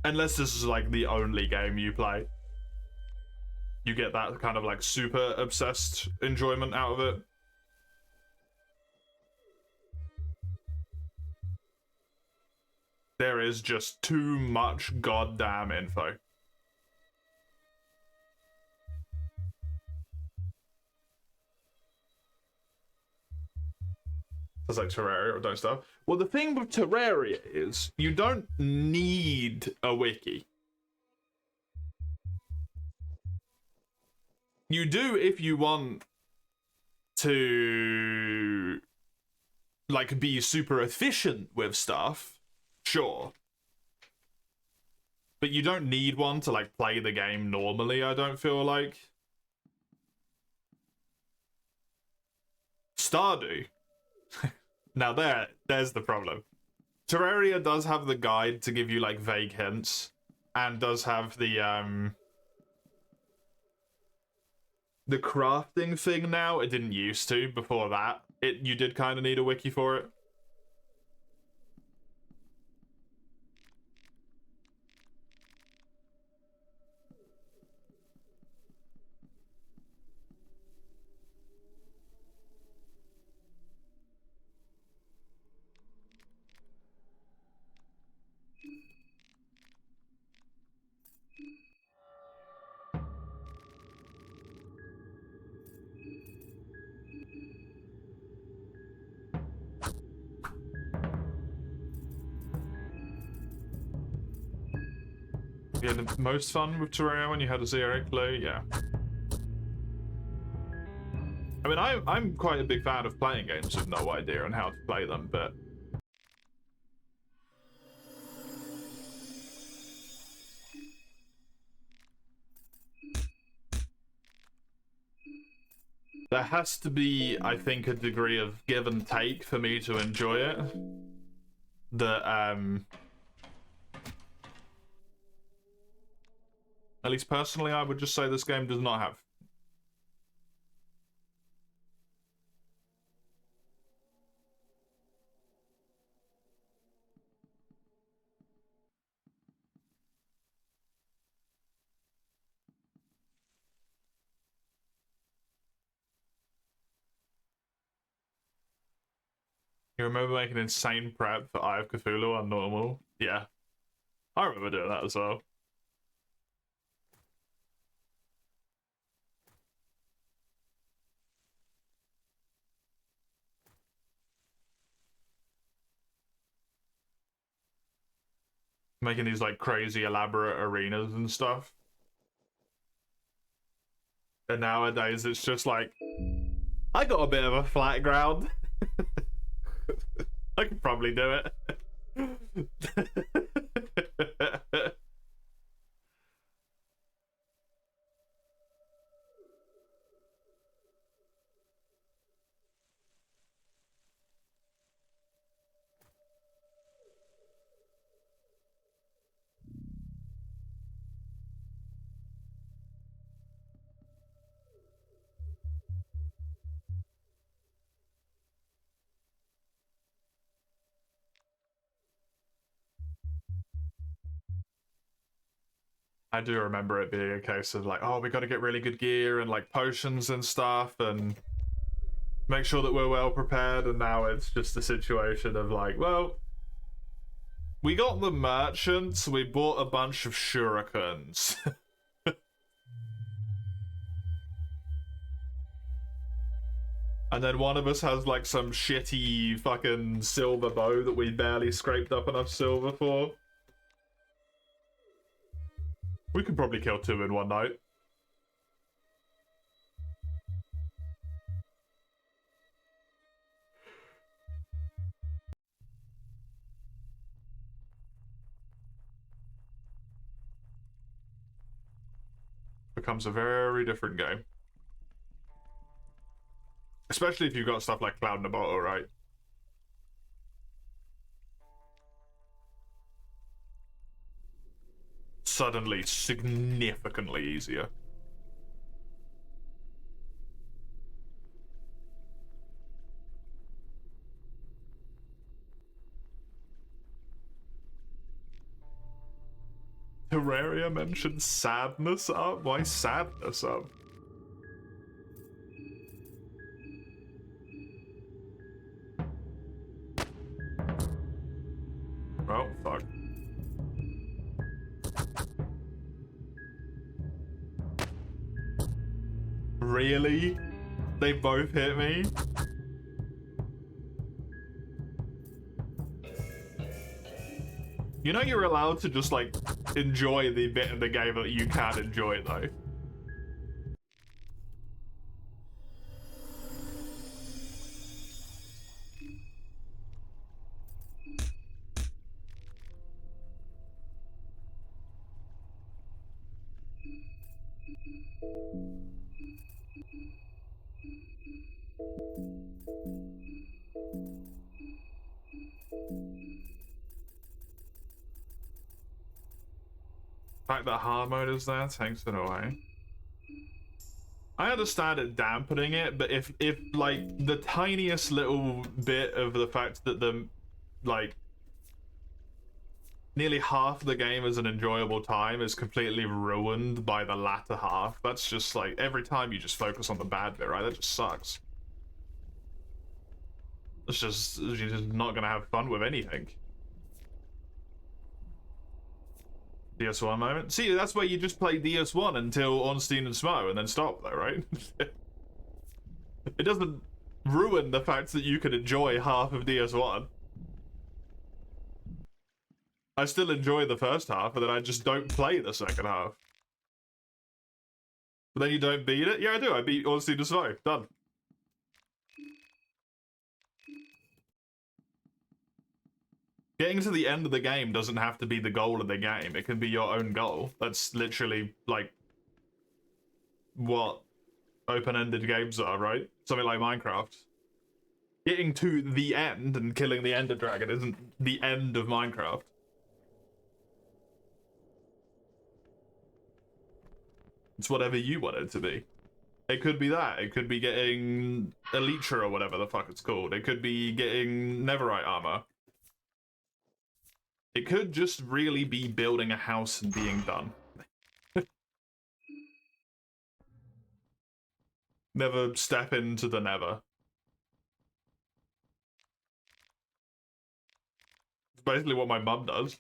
S1: Unless this is, like, the only game you play. You get that kind of, like, super obsessed enjoyment out of it. There is just too much goddamn info. It's like Terraria or don't stuff. Well, the thing with Terraria is you don't need a wiki. You do if you want to, like, be super efficient with stuff, sure. But you don't need one to, like, play the game normally, I don't feel like. Stardew. Now there's the problem. Terraria does have the guide to give you like vague hints, and does have the crafting thing now. It didn't used to before that. You did kind of need a wiki for it. You had the most fun with Terraria when you had a zero clue, yeah. I mean, I'm quite a big fan of playing games with no idea on how to play them, but there has to be, I think, a degree of give and take for me to enjoy it. That at least personally, I would just say this game does not have. You remember making insane prep for Eye of Cthulhu on normal? Yeah. I remember doing that as well. Making these like crazy elaborate arenas and stuff. And nowadays it's just like, I got a bit of a flat ground. I could probably do it. I do remember it being a case of like, oh, we got to get really good gear and like potions and stuff and make sure that we're well prepared. And now it's just a situation of like, well, we got the merchants, we bought a bunch of shurikens. And then one of us has like some shitty fucking silver bow that we barely scraped up enough silver for. We could probably kill 2 in one night. Becomes a very different game. Especially if you've got stuff like Cloud Naboto, right? Suddenly significantly easier. Terraria mentioned sadness up? Why sadness up? Oh, fuck. Really? They both hit me? You know you're allowed to just, like, enjoy the bit of the game that you can enjoy, though. The fact that hard mode is there takes it away. I understand it dampening it, but if like the tiniest little bit of the fact that the like nearly half the game is an enjoyable time is completely ruined by the latter half, that's just like every time you just focus on the bad bit, right? That just sucks. It's just, you're just not gonna have fun with anything. DS1 moment. See, that's where you just play DS1 until Ornstein and Smo and then stop though, right? It doesn't ruin the fact that you can enjoy half of DS1. I still enjoy the first half, but then I just don't play the second half. But then you don't beat it? Yeah, I do. I beat Ornstein and Smo. Done. Getting to the end of the game doesn't have to be the goal of the game. It can be your own goal. That's literally, like, what open-ended games are, right? Something like Minecraft. Getting to the end and killing the Ender Dragon isn't the end of Minecraft. It's whatever you want it to be. It could be that. It could be getting Elytra or whatever the fuck it's called. It could be getting Netherite armor. It could just really be building a house and being done. Never step into the nether. It's basically what my mum does.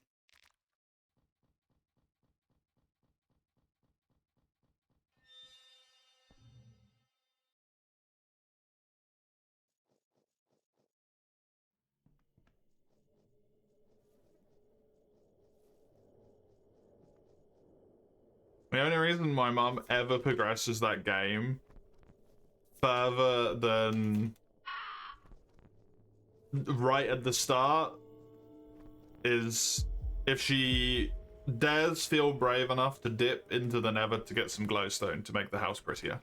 S1: The only reason my mum ever progresses that game further than right at the start is if she dares feel brave enough to dip into the nether to get some glowstone to make the house prettier.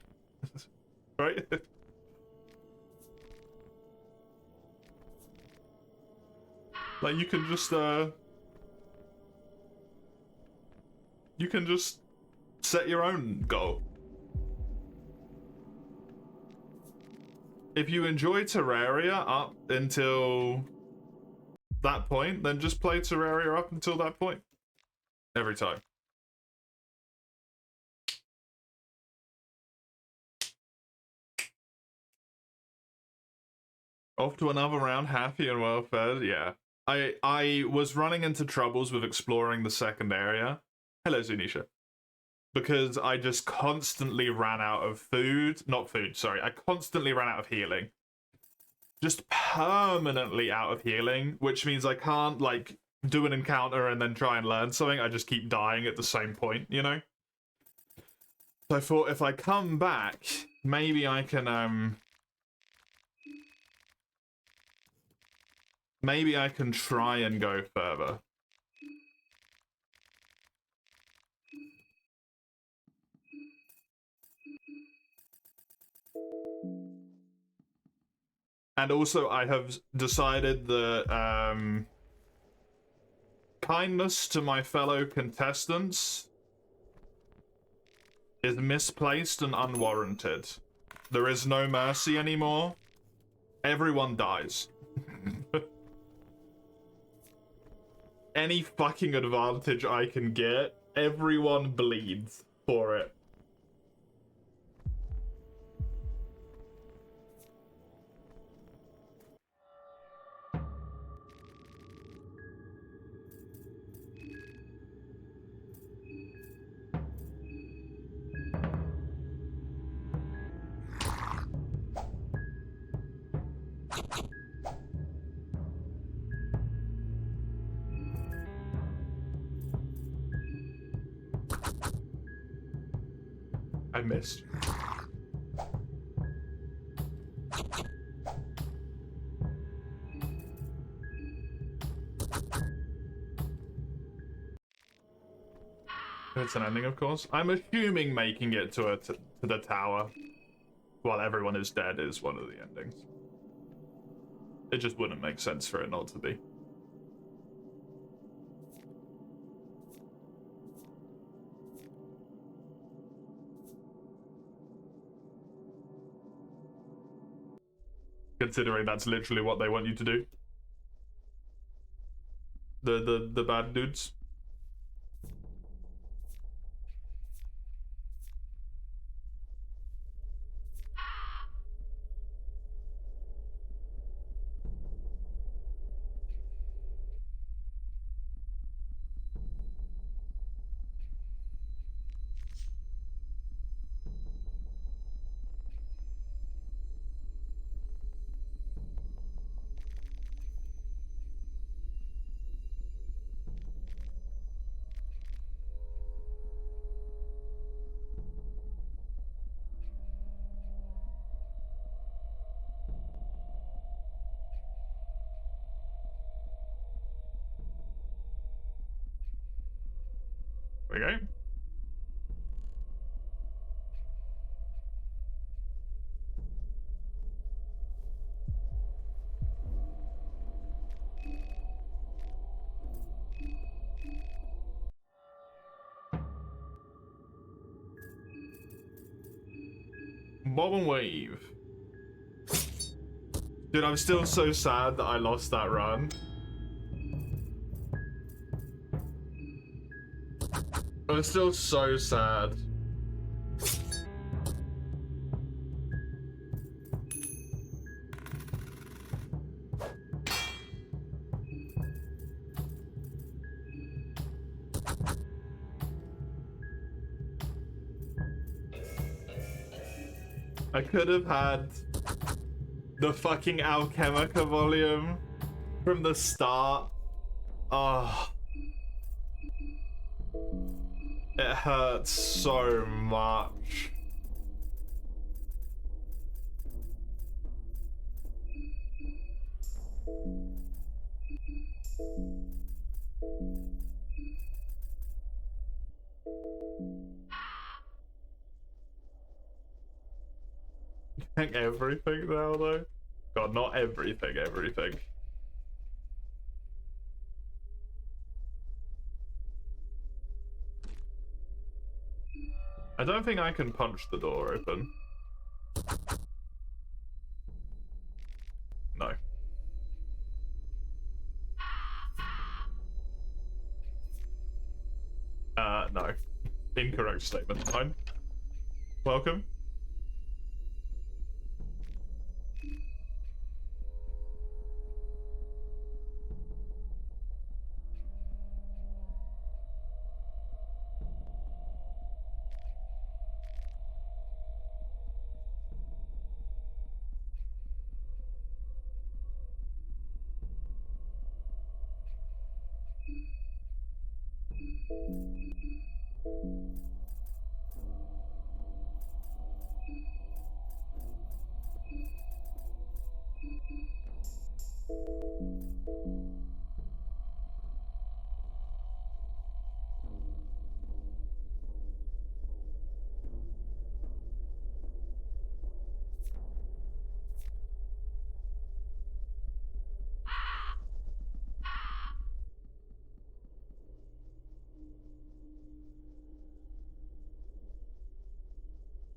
S1: Right? Like you can just set your own goal. If you enjoy Terraria up until that point, then just play Terraria up until that point. Every time. Off to another round, happy and well fed, yeah. I was running into troubles with exploring the second area. Hello, Zunisha. Because I just constantly ran out of food. Not food, sorry. I constantly ran out of healing. Just permanently out of healing, which means I can't, like, do an encounter and then try and learn something. I just keep dying at the same point, you know? So I thought if I come back, maybe I can, maybe I can try and go further. And also, I have decided that kindness to my fellow contestants is misplaced and unwarranted. There is no mercy anymore. Everyone dies. Any fucking advantage I can get, everyone bleeds for it. I missed. It's an ending, of course. I'm assuming making it to the tower while everyone is dead is one of the endings. It just wouldn't make sense for it not to be. considering that's literally what they want you to do. The bad dudes. There we go. Bob and weave. Dude, I'm still so sad that I lost that run. I'm still so sad. I could have had the fucking Alchemica volume from the start. Oh. It hurts so much. Getting everything now though? God, not everything, everything. I don't think I can punch the door open. No. No. Incorrect statement. Fine. Welcome.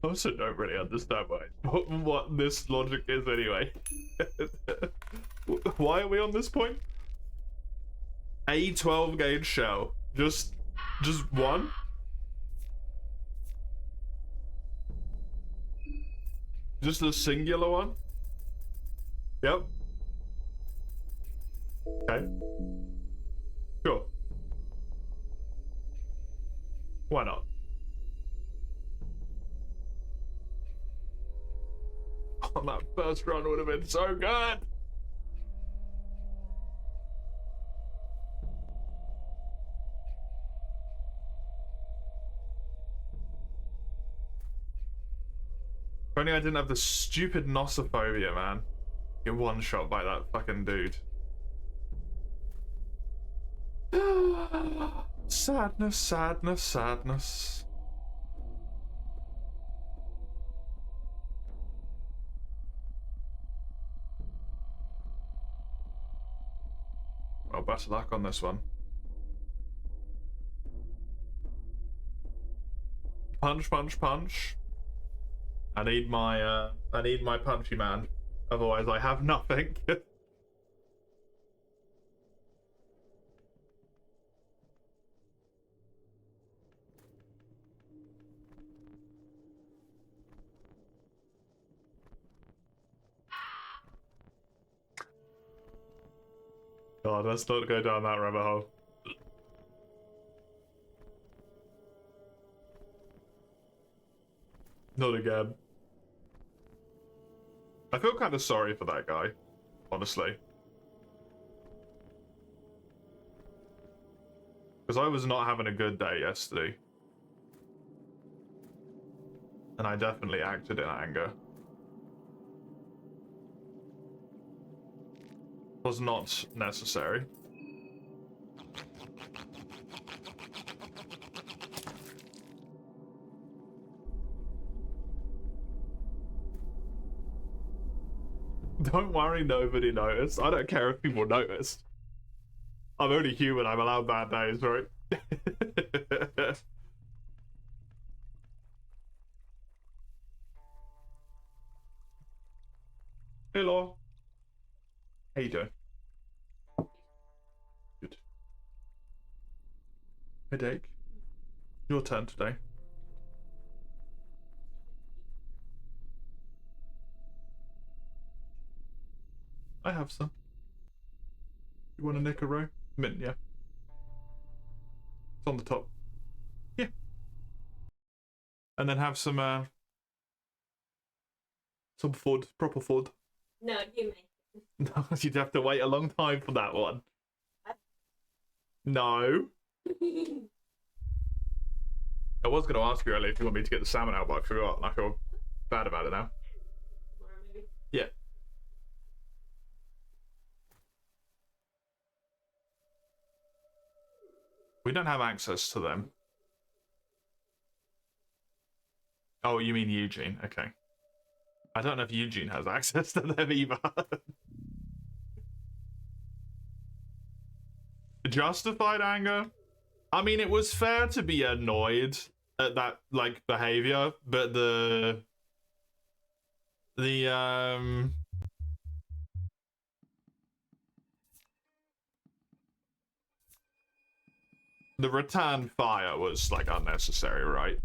S1: I also don't really understand what this logic is anyway. Why are we on this point? A 12 gauge shell. Just one? Just a singular one? Yep. Okay. Sure. Why not? Oh, that first run would have been so good! If only I didn't have the stupid Nossophobia, man. Get one shot by that fucking dude. Sadness, sadness, sadness. Well, better luck on this one. Punch, punch, punch. I need my punchy man. Otherwise, I have nothing. God, let's not go down that rabbit hole. Not again. I feel kind of sorry for that guy, honestly. Because I was not having a good day yesterday. And I definitely acted in anger. Was not necessary. Don't worry, nobody noticed. I don't care if people noticed. I'm only human, I'm allowed bad days, right? Hello. How you doing? Good. Headache? Your turn today. I have some. You want a Nicaro? Mint, yeah. It's on the top. Yeah. And then have some Ford, proper Ford.
S2: No, you make it.
S1: No, you'd have to wait a long time for that one. No. I was going to ask you earlier if you want me to get the salmon out, but I forgot, and I feel bad about it now.
S2: Tomorrow, maybe.
S1: Yeah. We don't have access to them. Oh, you mean Eugene? Okay. I don't know if Eugene has access to them either. Justified anger? I mean, it was fair to be annoyed at that, like, behavior, but the return fire was, like, unnecessary, right?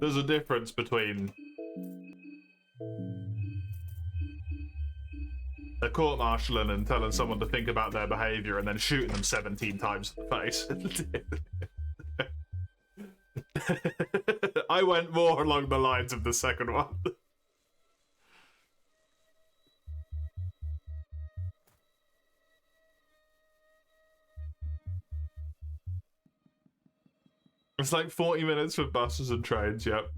S1: There's a difference between a court-martialing and telling someone to think about their behavior and then shooting them 17 times in the face. I went more along the lines of the second one. It's like 40 minutes for buses and trains, yep.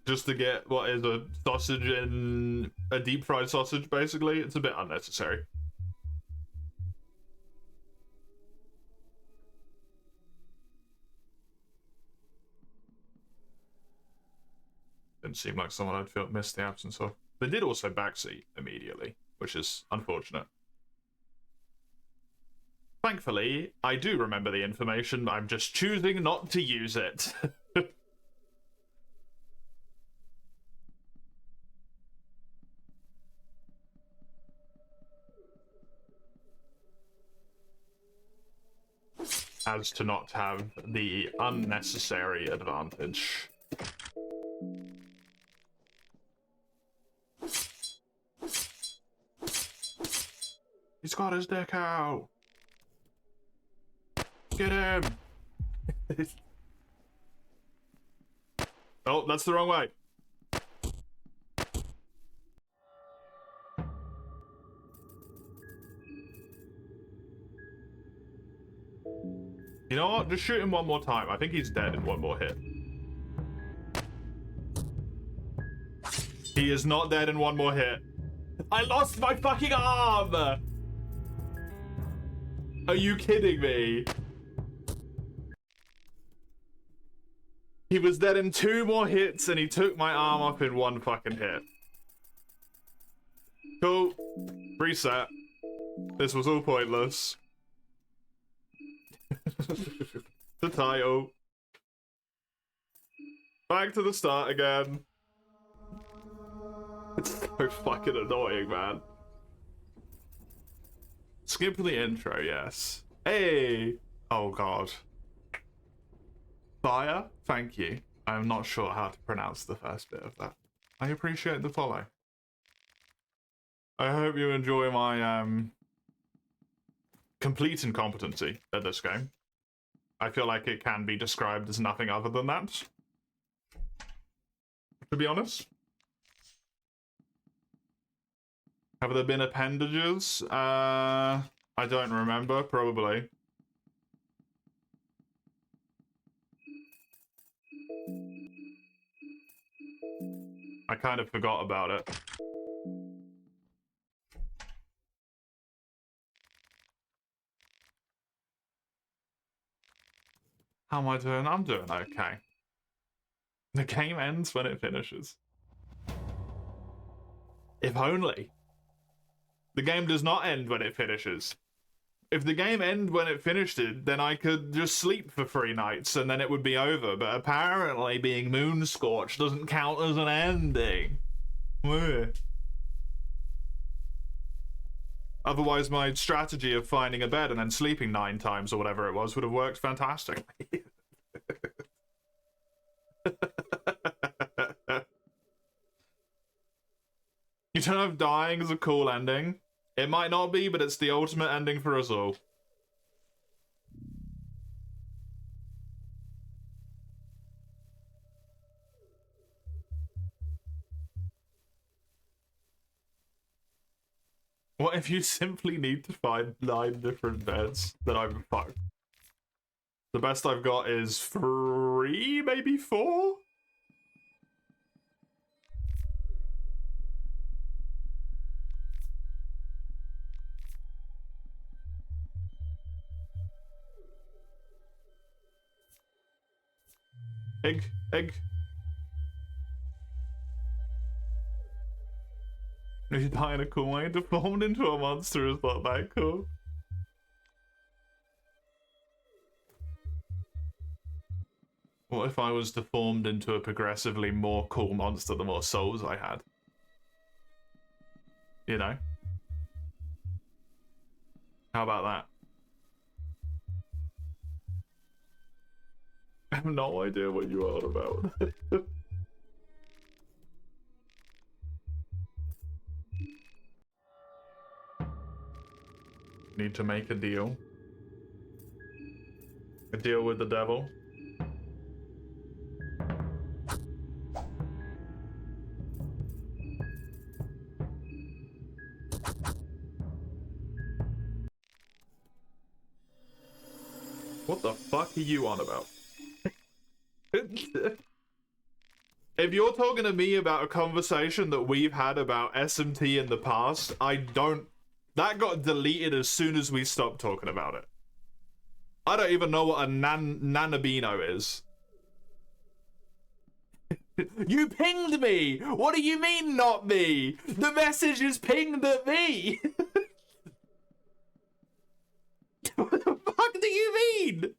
S1: Just to get what is a sausage and a deep fried sausage, basically. It's a bit unnecessary. Didn't seem like someone I'd feel missed the absence of. They did also backseat immediately, which is unfortunate. Thankfully, I do remember the information, I'm just choosing not to use it. As to not have the unnecessary advantage. He's got his dick out! Get him! Oh, that's the wrong way. You know what? Just shoot him one more time. I think he's dead in one more hit. He is not dead in one more hit. I lost my fucking arm! Are you kidding me? He was dead in 2 more hits and he took my arm off in 1 fucking hit. Cool. Reset. This was all pointless. The title. Back to the start again. It's so fucking annoying, man. Skip the intro, yes. Hey! Oh god. Fire, thank you. I'm not sure how to pronounce the first bit of that. I appreciate the follow. I hope you enjoy my complete incompetency at this game. I feel like it can be described as nothing other than that, to be honest. Have there been appendages? I don't remember, probably. I kind of forgot about it. How am I doing? I'm doing okay. The game ends when it finishes. If only. The game does not end when it finishes. If the game ended when it finished it, then I could just sleep for 3 nights and then it would be over. But apparently being moon scorched doesn't count as an ending. Otherwise my strategy of finding a bed and then sleeping 9 times or whatever it was would have worked fantastically. You don't know if dying is a cool ending? It might not be, but it's the ultimate ending for us all. What if you simply need to find 9 different beds? Then I'm fucked. The best I've got is 3, maybe 4? Egg. He's dying a cool way. Deformed into a monster is not that cool. What if I was deformed into a progressively more cool monster the more souls I had? You know? How about that? I have no idea what you are about. Need to make a deal. A deal with the devil. What the fuck are you on about? If you're talking to me about a conversation that we've had about SMT in the past, I don't... That got deleted as soon as we stopped talking about it. I don't even know what a nanabino is. You pinged me! What do you mean, not me? The message is pinged at me! What the fuck do you mean?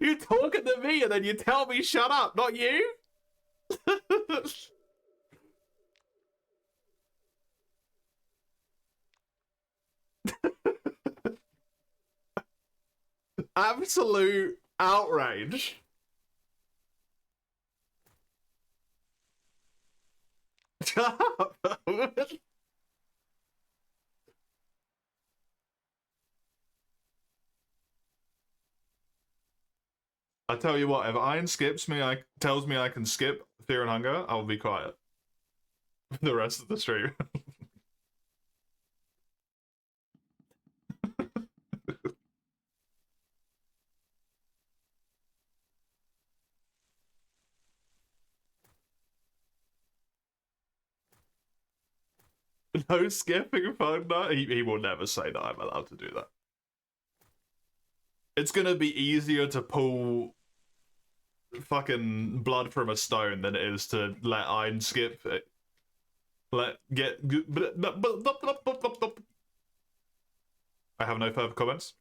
S1: You're talking to me and then you tell me shut up, not you? Absolute outrage. Shut up. I tell you what, if Iron tells me I can skip Fear and Hunger, I'll be quiet for the rest of the stream. No skipping thunder? He will never say that I'm allowed to do that. It's gonna be easier to pull fucking blood from a stone than it is to let Iron skip it. I have no further comments.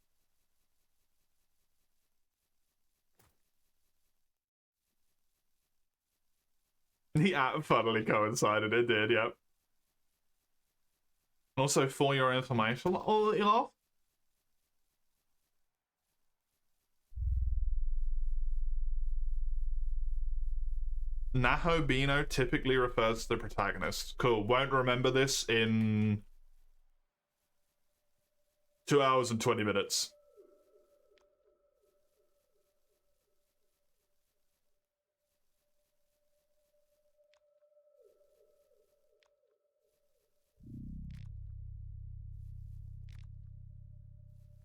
S1: The app funnily coincided, it did, yep. Also, for your information, oh, you know, Nahobino typically refers to the protagonist. Cool, won't remember this in 2 hours and 20 minutes.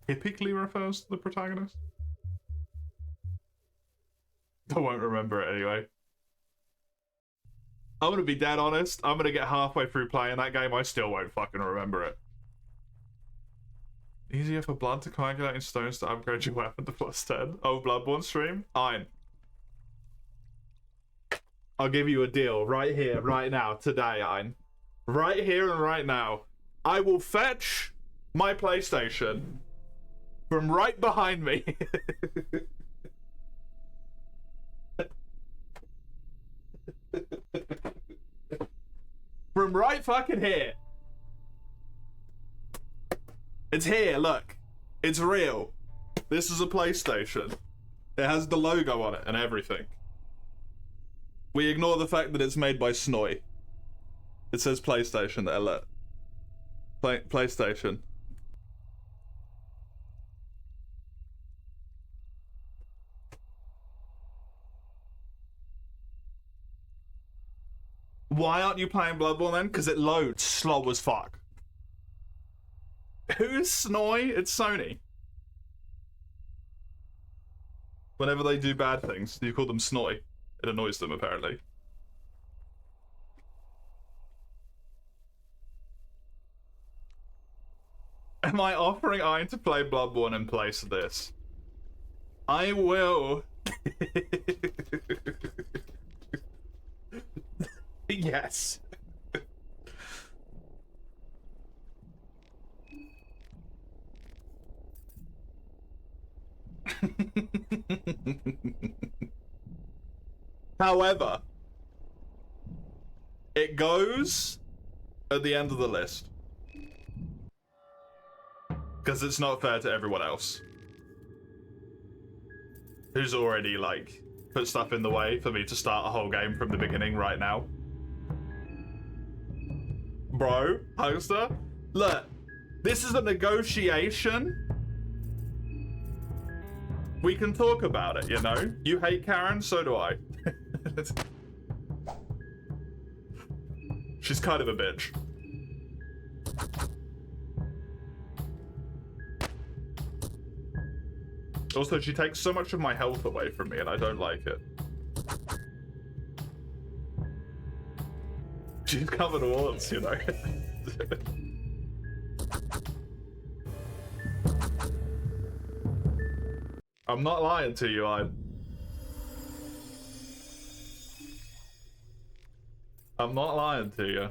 S1: Typically refers to the protagonist? I won't remember it anyway. I'm gonna be dead honest. I'm gonna get halfway through playing that game. I still won't fucking remember it. Easier for blood to coagulate in stones to upgrade your weapon to +10. Oh, Bloodborne stream? Fine. I'll give you a deal right here, right now, today, Ein. Right here and right now. I will fetch my PlayStation from right behind me. From right fucking here. It's here, look. It's real. This is a PlayStation. It has the logo on it and everything. We ignore the fact that it's made by Snoy. It says PlayStation there, look. PlayStation. Why aren't you playing Bloodborne then? Because it loads slow as fuck. Who's Snoy? It's Sony. Whenever they do bad things, you call them Snoy. It annoys them, apparently. Am I offering Ein to play Bloodborne in place of this? I will. Yes. However, it goes at the end of the list. Because it's not fair to everyone else. Who's already, like, put stuff in the way for me to start a whole game from the beginning right now. Bro, Hugster, look, this is a negotiation. We can talk about it, you know? You hate Karen, so do I. She's kind of a bitch. Also, she takes so much of my health away from me, and I don't like it. She's covered warts, you know? I'm not lying to you, I'm not lying to you.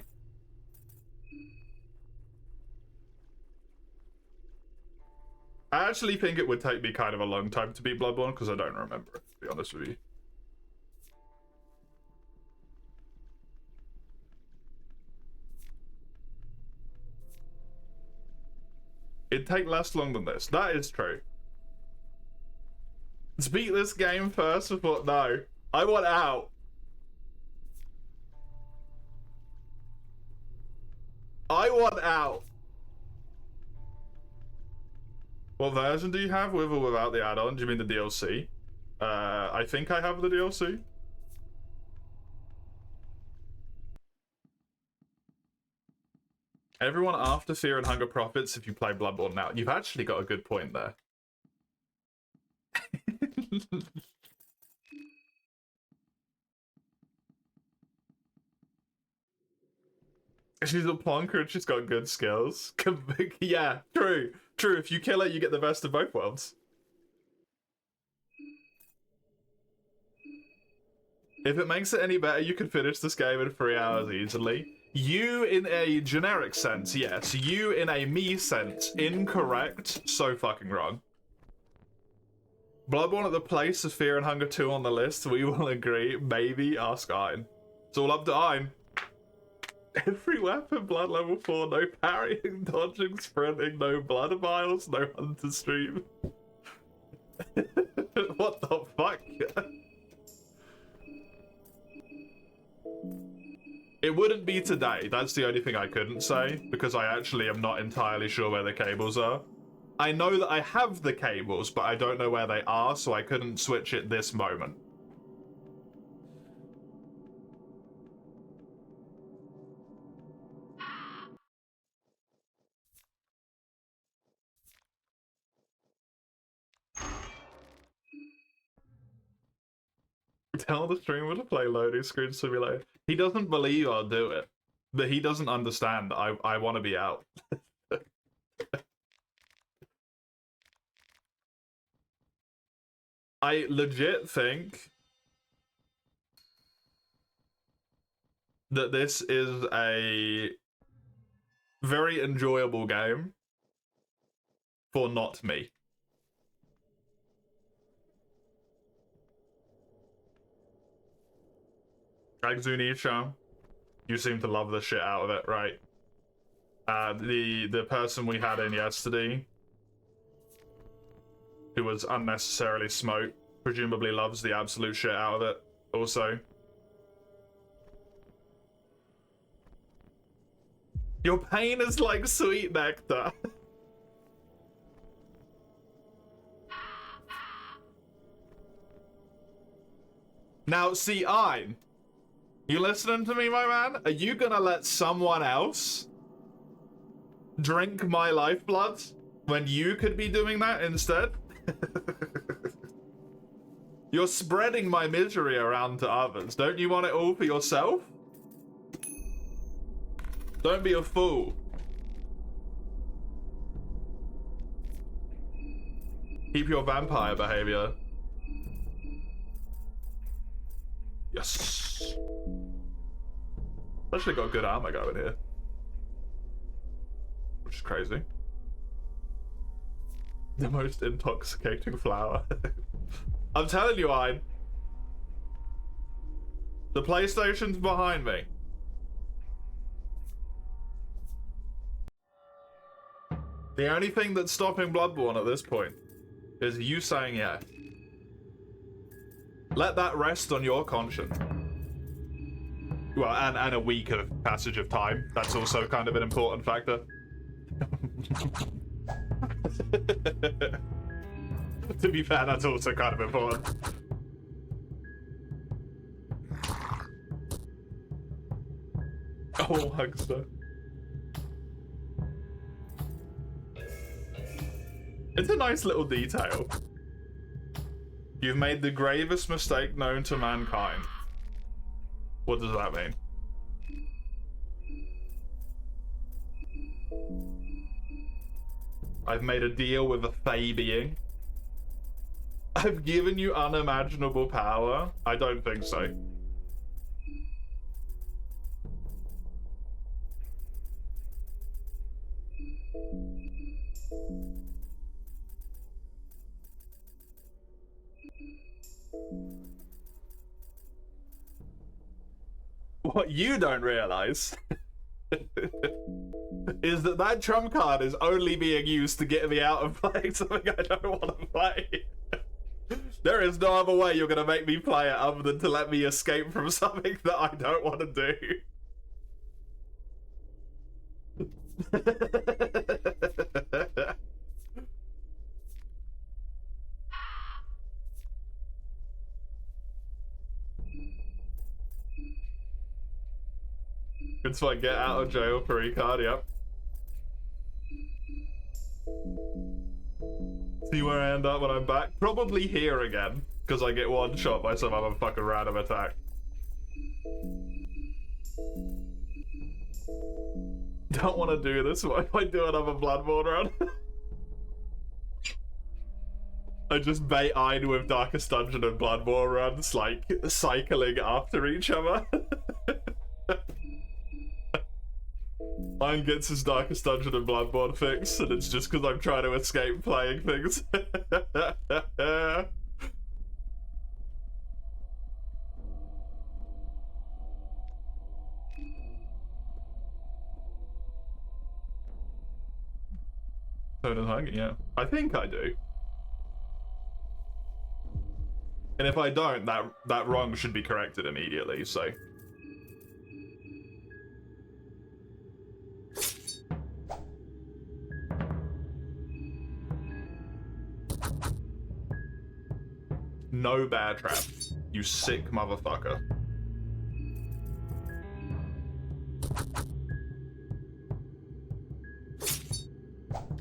S1: I actually think it would take me kind of a long time to beat Bloodborne because I don't remember it, to be honest with you. It'd take less long than this. That is true. Let's beat this game first before... No. I want out. I want out. What version do you have, with or without the add-on? Do you mean the DLC? I think I have the DLC. Everyone after Fear and Hunger profits if you play Bloodborne now. You've actually got a good point there. She's a plonker and she's got good skills. Yeah, true. True, if you kill her, you get the best of both worlds. If it makes it any better, you can finish this game in 3 hours easily. You in a generic sense, yes. You in a me sense, incorrect. So fucking wrong. Bloodborne at the place of Fear and Hunger 2 on the list, we will agree. Maybe ask Ein. It's all up to Ein. Every weapon, blood level 4, no parrying, dodging, sprinting, no blood vials, no hunter stream. What the fuck? It wouldn't be today, that's the only thing I couldn't say, because I actually am not entirely sure where the cables are. I know that I have the cables, but I don't know where they are, so I couldn't switch it this moment. Tell the streamer to play loading screen simulator. He doesn't believe I'll do it, but he doesn't understand. I want to be out. I legit think that this is a very enjoyable game for not me. Zunisha, you seem to love the shit out of it, right? The person we had in yesterday, who was unnecessarily smoked, presumably loves the absolute shit out of it also. Your pain is like sweet nectar. Now, see, Ein, you listening to me, my man? Are you gonna let someone else drink my lifeblood when you could be doing that instead? You're spreading my misery around to others. Don't you want it all for yourself? Don't be a fool. Keep your vampire behavior. Yes. Actually got good armor going here, which is crazy. The most intoxicating flower. I'm telling you, Ein. The PlayStation's behind me. The only thing that's stopping Bloodborne at this point is you saying yes. Let that rest on your conscience. Well, and a week of passage of time. That's also kind of an important factor. To be fair, that's also kind of important. Oh, Huckster. It's a nice little detail. You've made the gravest mistake known to mankind. What does that mean? I've made a deal with a Fey being. I've given you unimaginable power? I don't think so. What you don't realize is that that trump card is only being used to get me out of playing something I don't want to play. There is no other way you're gonna make me play it other than to let me escape from something that I don't want to do. It's like get out of jail for Ricard, yep. See where I end up when I'm back? Probably here again, because I get one shot by some other fucking random attack. Don't want to do this, why do I do another Bloodborne run? I just bait Ein with Darkest Dungeon and Bloodborne runs, like, cycling after each other. Ein gets his Darkest Dungeon and Bloodborne fix, and it's just because I'm trying to escape playing things. Phone is hanging, yeah. I think I do. And if I don't, that wrong should be corrected immediately, so. No bear trap, you sick motherfucker.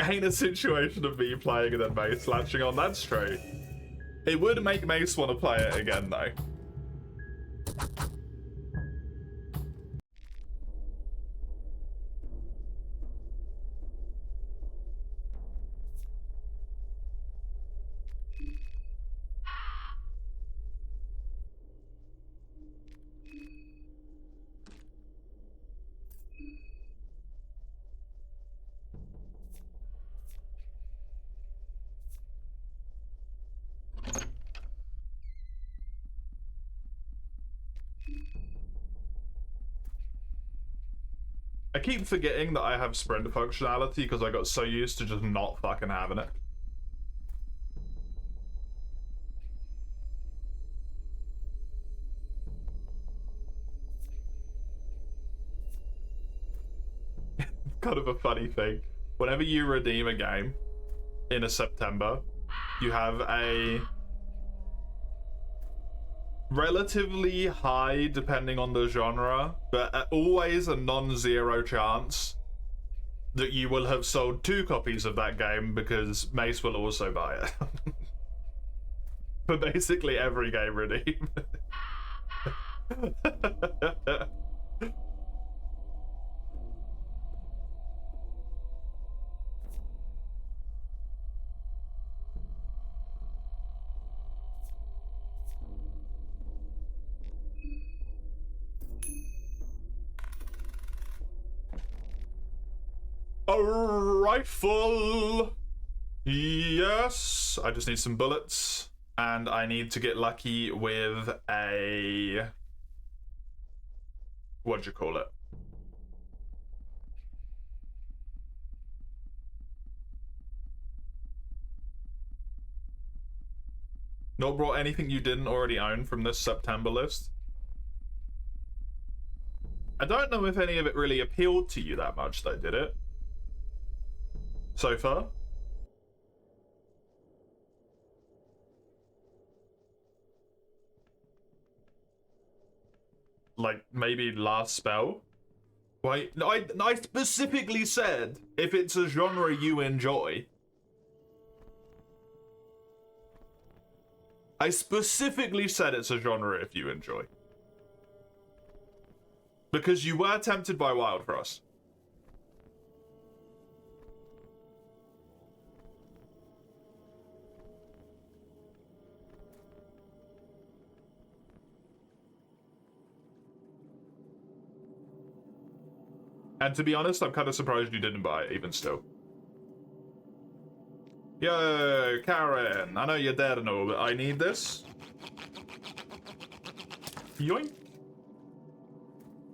S1: Ain't a situation of me playing and then Mace latching on, that's true. It would make Mace want to play it again though. I keep forgetting that I have sprint functionality because I got so used to just not fucking having it. Kind of a funny thing. Whenever you redeem a game in a September, you have a relatively high, depending on the genre, but always a non-zero chance that you will have sold 2 copies of that game because Mace will also buy it. For basically every game redeemed. A rifle! Yes! I just need some bullets. And I need to get lucky with a... what'd you call it? Not brought anything you didn't already own from this September list? I don't know if any of it really appealed to you that much though, did it? So far? Like, maybe Last Spell? Wait, no, I specifically said if it's a genre you enjoy. I specifically said it's a genre if you enjoy. Because you were tempted by Wild Frost. And to be honest, I'm kind of surprised you didn't buy it, even still. Yo, Karen, I know you're dead and all, but I need this. Yoink.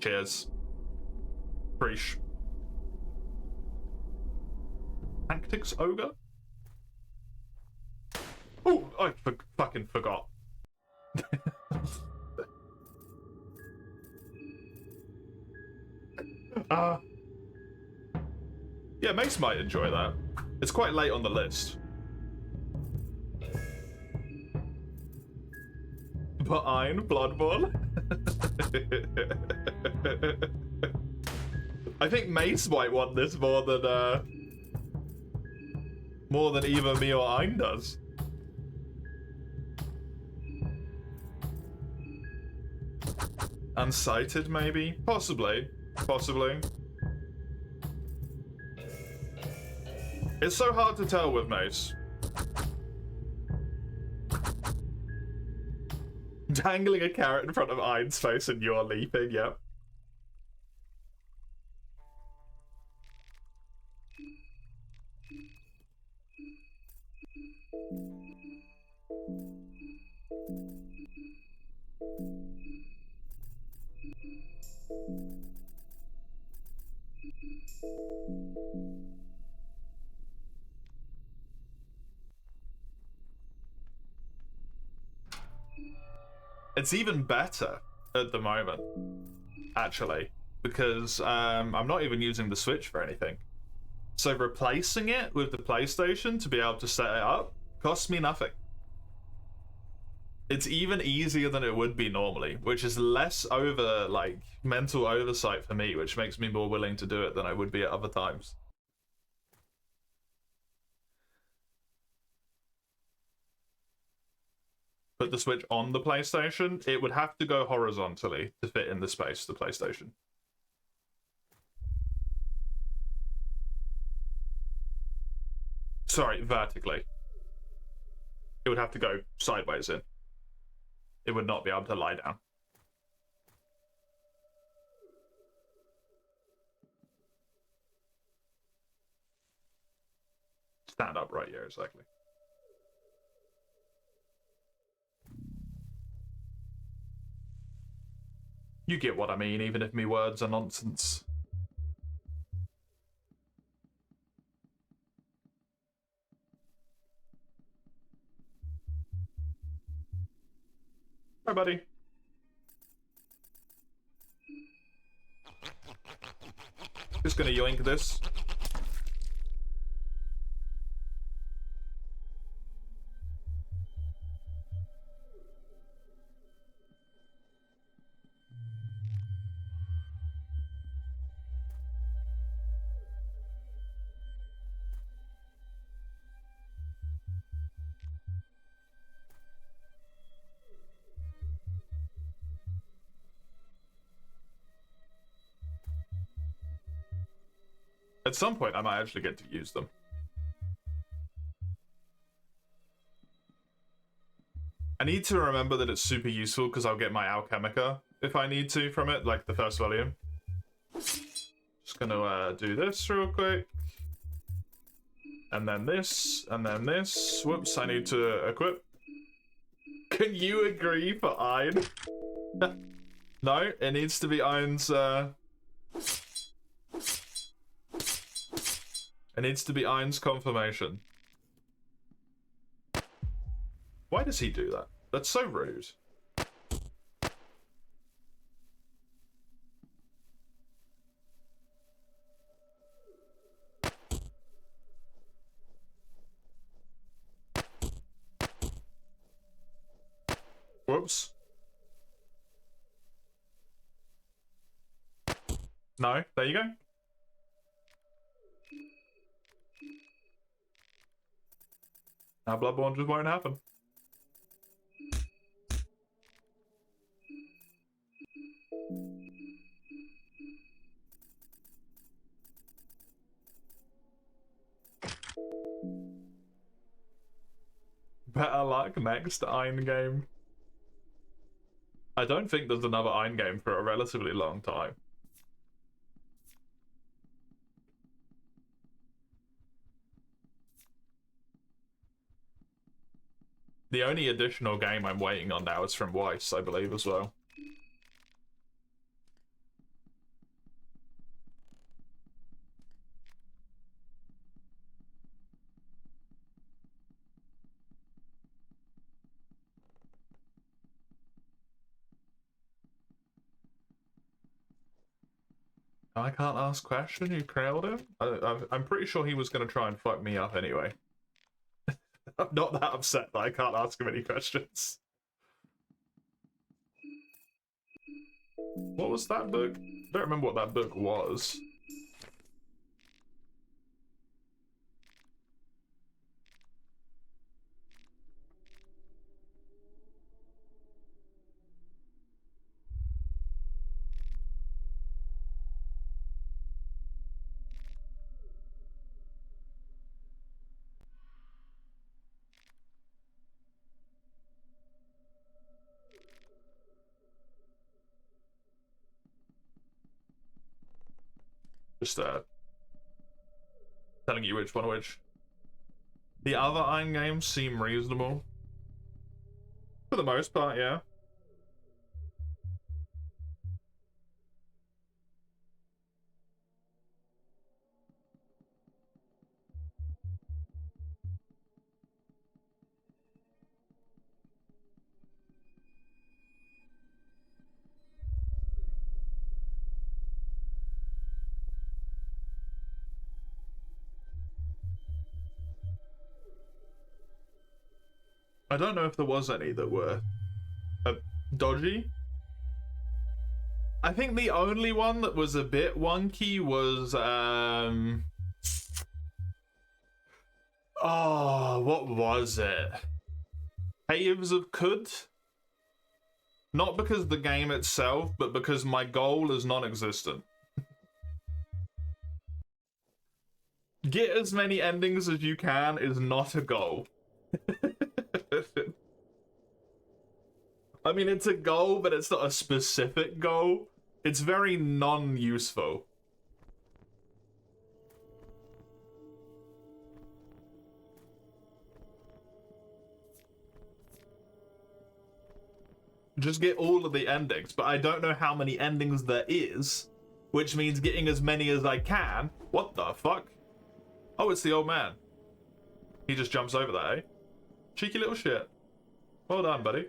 S1: Cheers. Preach. Tactics Ogre? Oh, I fucking forgot. Yeah, Mace might enjoy that. It's quite late on the list. But I'm Bloodborne. I think Mace might want this more than either me or Ein does. Unsighted, maybe? Possibly. Possibly. It's so hard to tell with Mace. Dangling a carrot in front of Ein's face and you're leaping, yep. It's even better at the moment, actually, because I'm not even using the Switch for anything. So replacing it with the PlayStation to be able to set it up costs me nothing. It's even easier than it would be normally, which is less like mental oversight for me, which makes me more willing to do it than I would be at other times. Put the Switch on the PlayStation, it would have to go horizontally to fit in the space of the PlayStation. Sorry, vertically. It would have to go sideways in. It would not be able to lie down. Stand up right here, exactly. You get what I mean, even if me words are nonsense. Hi, buddy. Just gonna yoink this. At some point, I might actually get to use them. I need to remember that it's super useful because I'll get my Alchemica if I need to from it, like the first volume. Just gonna do this real quick. And then this, and then this. Whoops, I need to equip. Can you agree for Ein? No, it needs to be Ein's, It needs to be Ein's confirmation. Why does he do that? That's so rude. Whoops. No, there you go. Now Bloodborne just won't happen. Better luck next Ein game. I don't think there's another Ein game for a relatively long time. The only additional game I'm waiting on now is from Weiss, I believe, as well. I can't ask question, you crowd him? I'm pretty sure he was going to try and fuck me up anyway. I'm not that upset that I can't ask him any questions. What was that book? I don't remember what that book was. Just telling you which one which. The other Ein games seem reasonable. For the most part, yeah. I don't know if there was any that were dodgy. I think the only one that was a bit wonky was oh, what was it? Caves of Qud? Not because of the game itself, but because my goal is non-existent. Get as many endings as you can is not a goal. I mean, it's a goal, but it's not a specific goal. It's very non-useful. Just get all of the endings, but I don't know how many endings there is, which means getting as many as I can. What the fuck? Oh, it's the old man. He just jumps over that, eh? Cheeky little shit. Well done, buddy.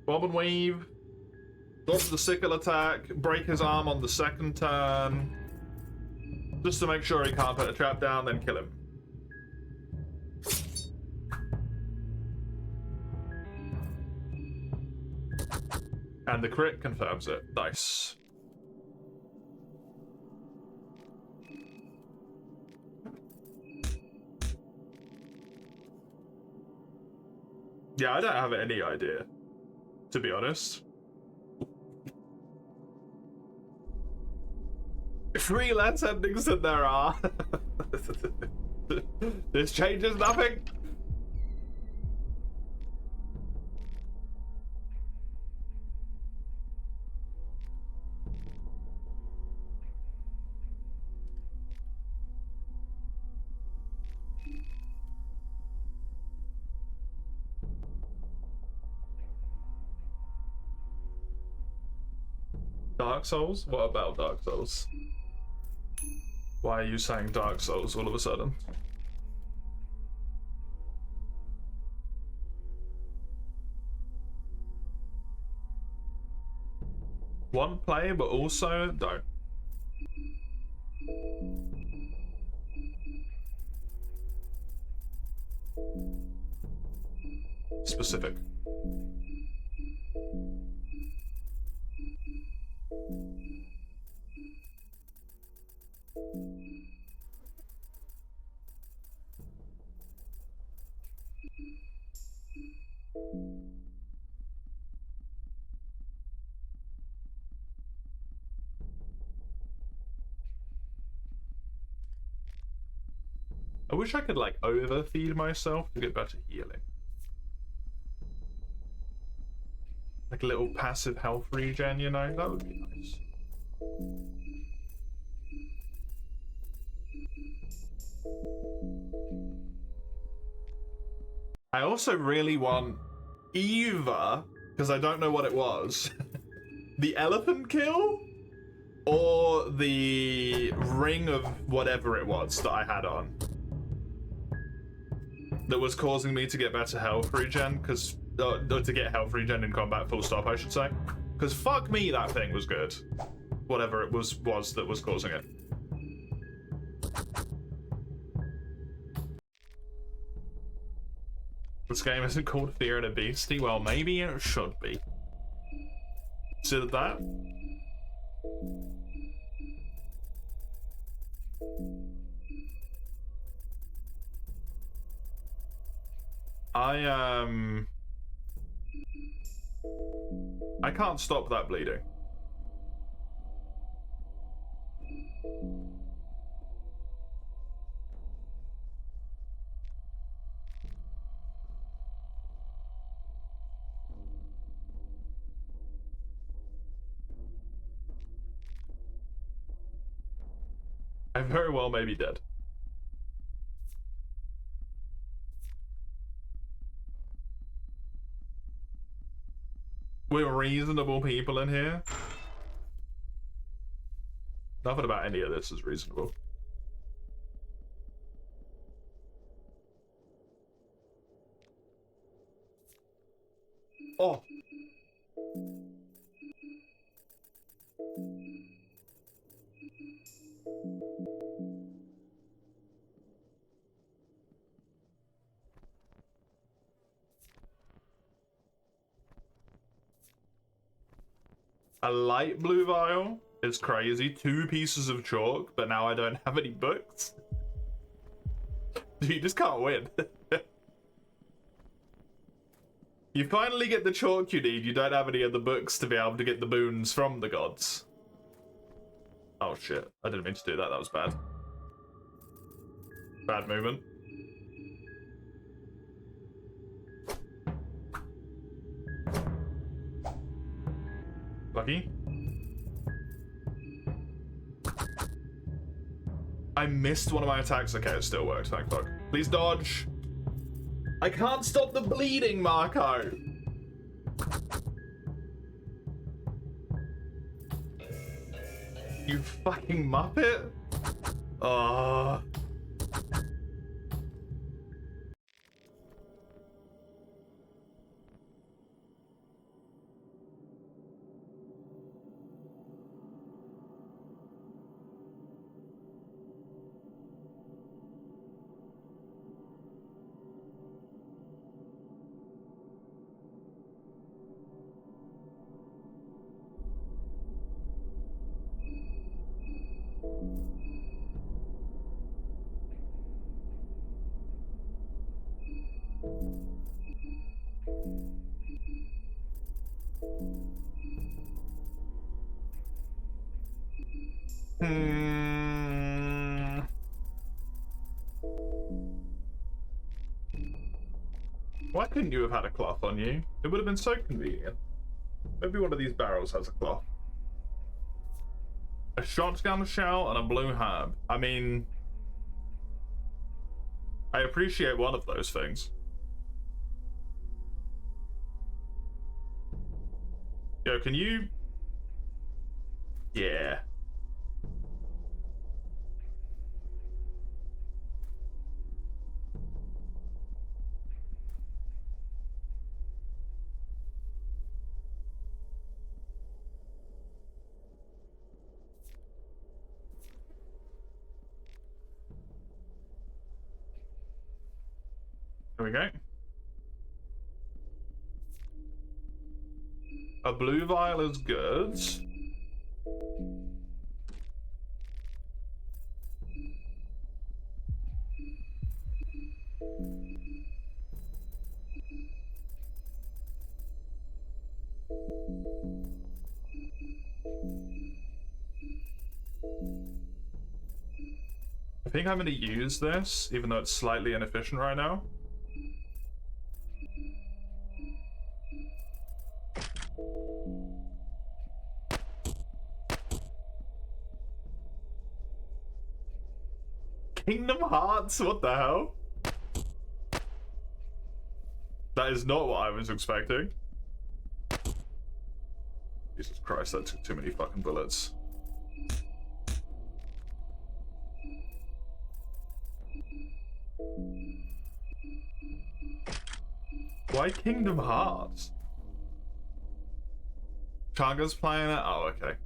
S1: Bob and weave. Dodge the sickle attack. Break his arm on the second turn. Just to make sure he can't put a trap down, then kill him. And the crit confirms it. Nice. Yeah, I don't have any idea, to be honest. 3 less endings than there are. This changes nothing. Dark Souls? What about Dark Souls? Why are you saying Dark Souls all of a sudden? One play, but also don't. Specific. I wish I could like overfeed myself to get better healing. Like a little passive health regen, you know? That would be nice. I also really want either, because I don't know what it was, the elephant kill or the ring of whatever it was that I had on. That was causing me to get better health regen, because to get health regen in combat, full stop, I should say. Because fuck me, that thing was good. Whatever it was that was causing it. This game isn't called Fear and a Beastie. Well, maybe it should be. Consider that. I can't stop that bleeding. I very well may be dead. We're reasonable people in here. Nothing about any of this is reasonable. Oh. A light blue vial is crazy. 2 pieces of chalk, but now I don't have any books. You just can't win. You finally get the chalk you need, you don't have any of the books to be able to get the boons from the gods. Oh shit, I didn't mean to do that, that was bad. Bad movement. Lucky. I missed one of my attacks. Okay, it still works, thank fuck. Please dodge. I can't stop the bleeding, Marco. You fucking muppet. Why couldn't you have had a cloth on you? It would have been so convenient. Maybe one of these barrels has a cloth. A shotgun shell and a blue herb. I mean, I appreciate one of those things. Yo, can you... Yeah. There we go. A blue vial is good. I think I'm going to use this, even though it's slightly inefficient right now. Kingdom Hearts? What the hell? That is not what I was expecting. Jesus Christ, that took too many fucking bullets. Why Kingdom Hearts? Chaga's playing it? Oh, okay.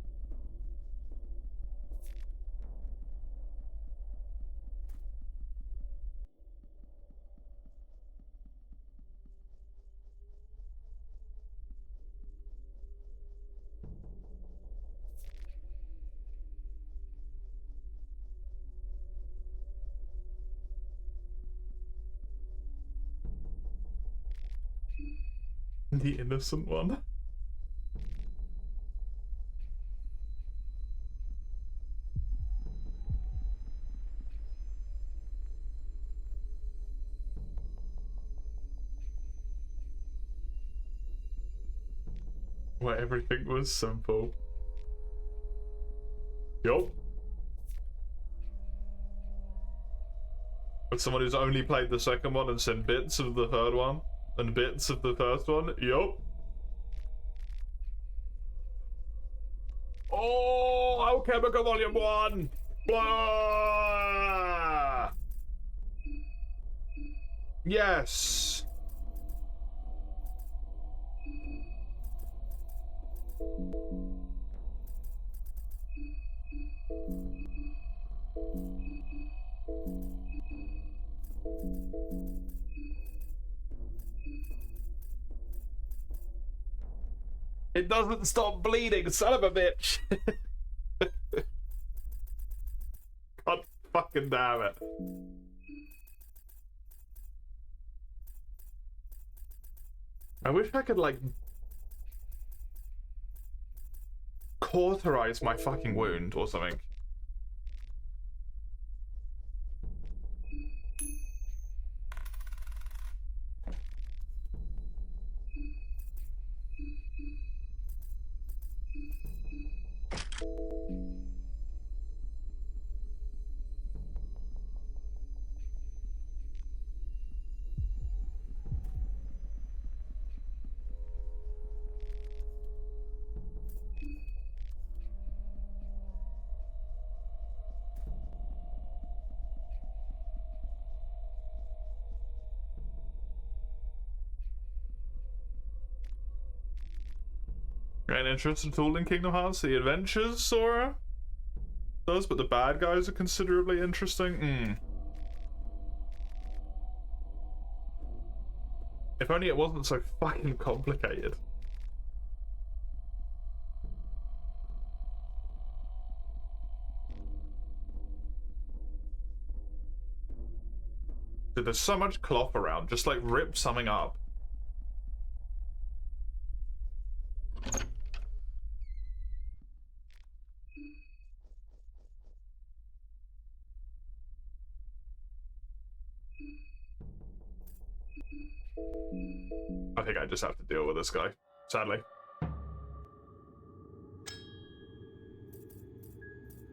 S1: The innocent one. Where everything was simple. Yup. But someone who's only played the second one and seen bits of the third one and bits of the first one. Yup. Oh, Alchemical Volume 1! Blah! Yes! It doesn't stop bleeding, son of a bitch. God fucking damn it. I wish I could, like, cauterize my fucking wound or something. An interest at all in Kingdom Hearts? The adventures, Sora? Does, but the bad guys are considerably interesting. If only it wasn't so fucking complicated. Dude, there's so much cloth around. Just, like, rip something up. I think I just have to deal with this guy, sadly.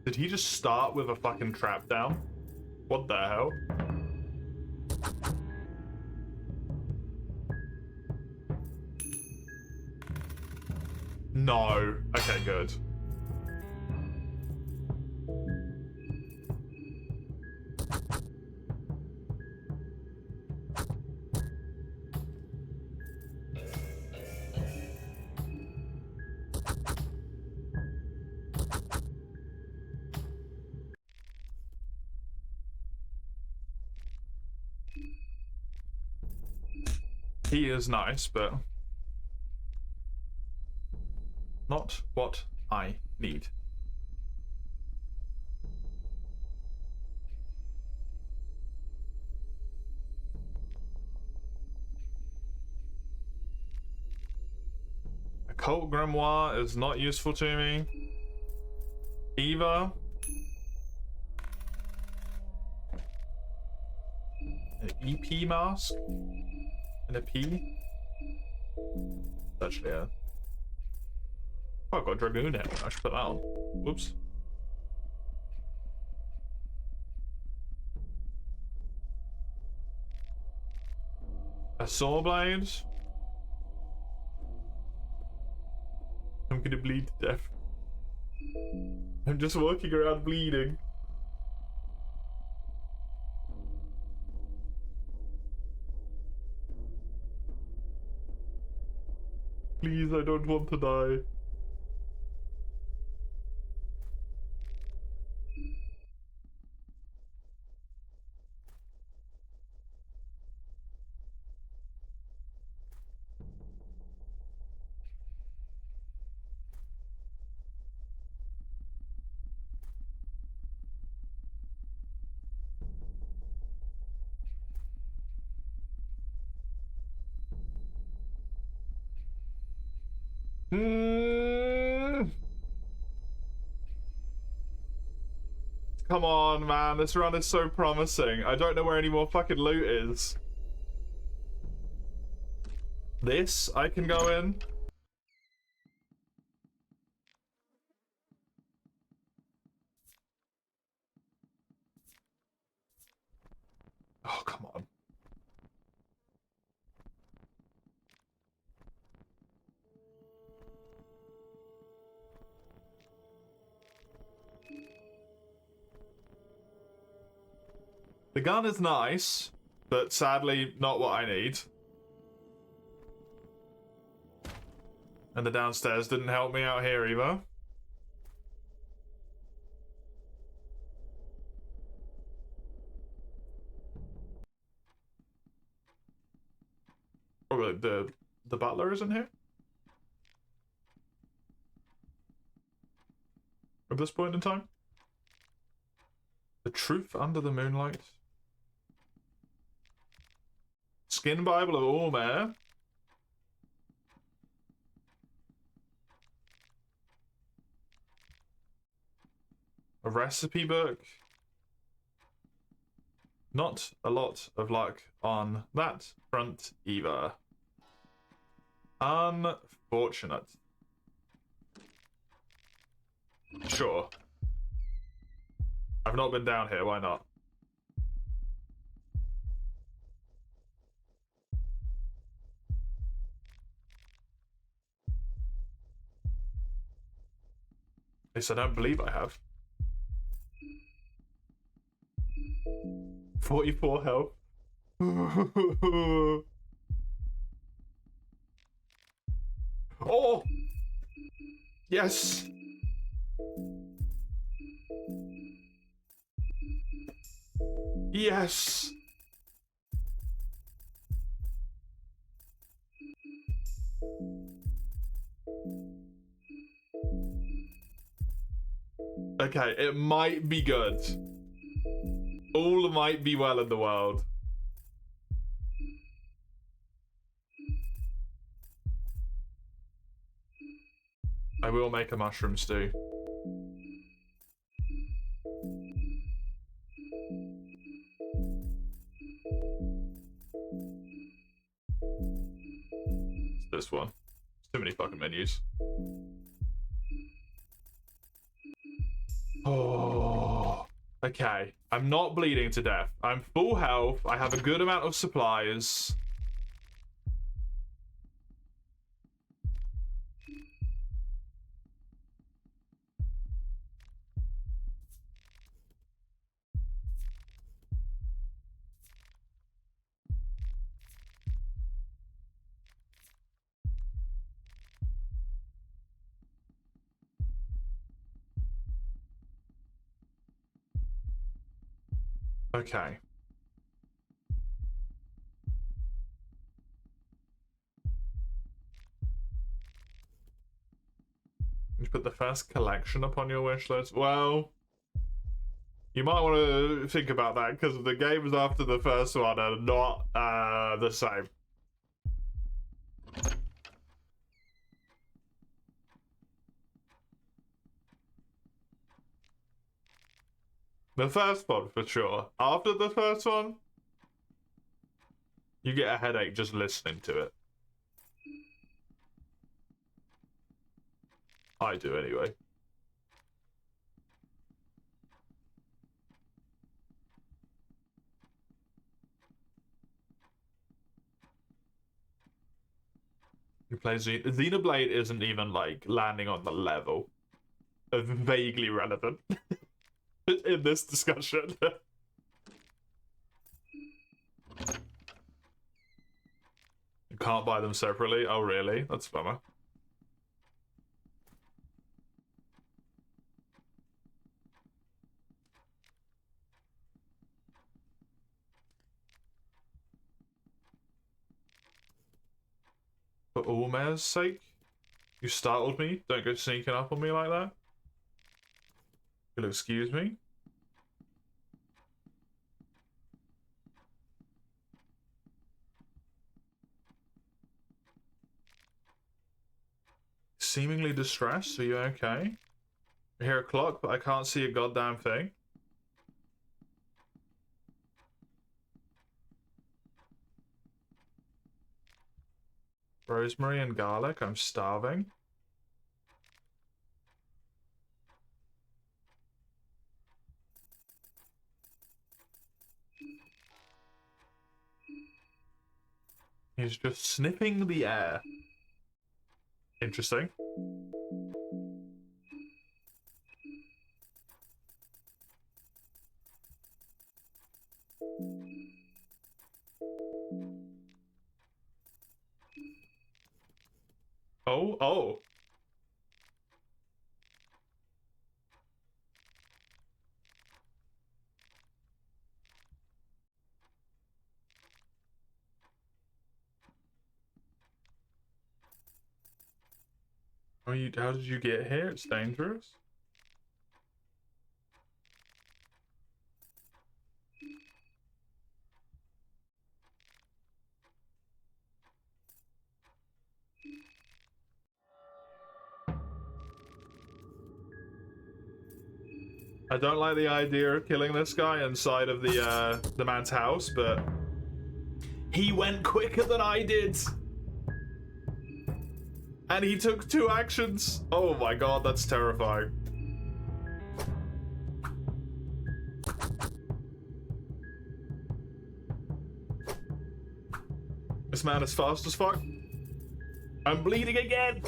S1: Did he just start with a fucking trap down? What the hell? No. Okay, good. He is nice, but not what I need. Occult Grimoire is not useful to me. Eva. An EP mask? And a P? Actually, yeah. Oh, I've got Dragoon here. I should put that on. Whoops. A saw blade? I'm gonna bleed to death. I'm just walking around bleeding. Please, I don't want to die. Come on, man. This run is so promising. I don't know where any more fucking loot is. This, I can go in. Oh, come on. The gun is nice, but sadly not what I need. And the downstairs didn't help me out here either. Oh, the butler isn't here? this point in time. The Truth Under the Moonlight. Skin Bible of Ulmer. A recipe book. Not a lot of luck on that front either. Unfortunate. Sure. I've not been down here, why not? At least I don't believe I have. 44 health. Oh! Yes! Yes! Okay, it might be good. All might be well in the world. I will make a mushroom stew. It's this one. It's too many fucking menus. Oh, okay. I'm not bleeding to death. I'm full health. I have a good amount of supplies. Okay. You put the first collection upon your wish list. Well, you might want to think about that because the games after the first one are not the same. The first one, for sure. After the first one, you get a headache just listening to it. I do, anyway. You play Xenoblade isn't even, like, landing on the level of vaguely relevant in this discussion. You can't buy them separately? Oh, really? That's a bummer. For Ulmer's sake? You startled me? Don't go sneaking up on me like that. You'll excuse me? Seemingly distressed? Are you okay? I hear a clock, but I can't see a goddamn thing. Rosemary and garlic, I'm starving. He's just sniffing the air. Interesting. Oh, oh. How did you get here? It's dangerous. I don't like the idea of killing this guy inside of the man's house, but he went quicker than I did. And he took 2 actions. Oh my god, that's terrifying. This man is fast as fuck. I'm bleeding again.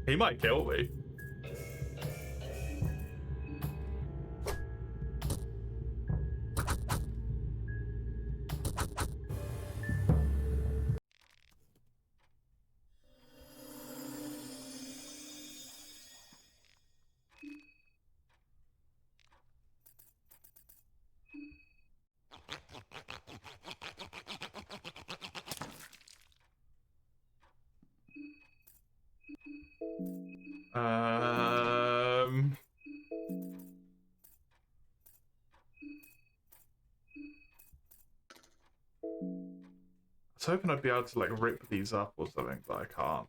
S1: He might kill me. Um... I was hoping I'd be able to, like, rip these up or something, but I can't.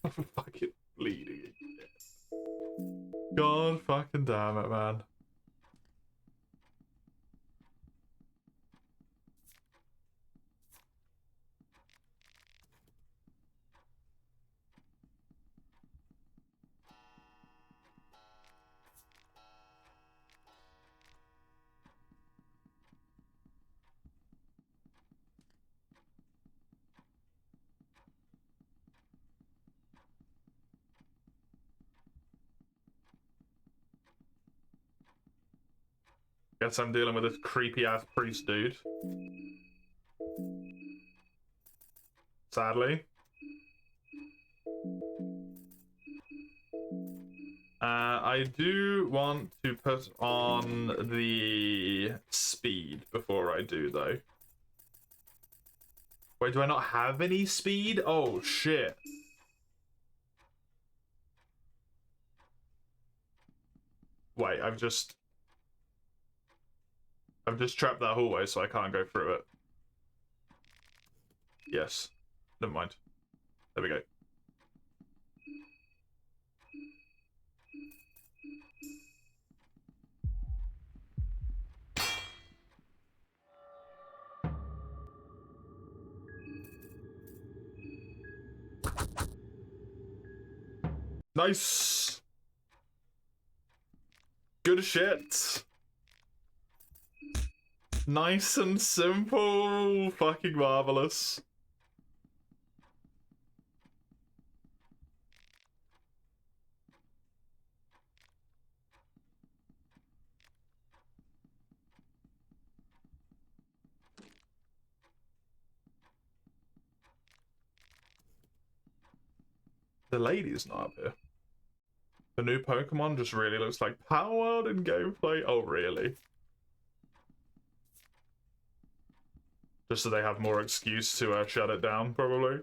S1: I'm fucking bleeding again. God fucking damn it, man. Guess I'm dealing with this creepy ass priest dude. Sadly. I do want to put on the speed before I do, though. Wait, do I not have any speed? Oh, shit. Wait, I've just trapped that hallway, so I can't go through it. Yes. Never mind. There we go. Nice. Good shit. Nice and simple. Fucking marvelous. The lady's not up here. The new Pokemon just really looks like Power in gameplay. Oh, really? Just so they have more excuse to shut it down, probably.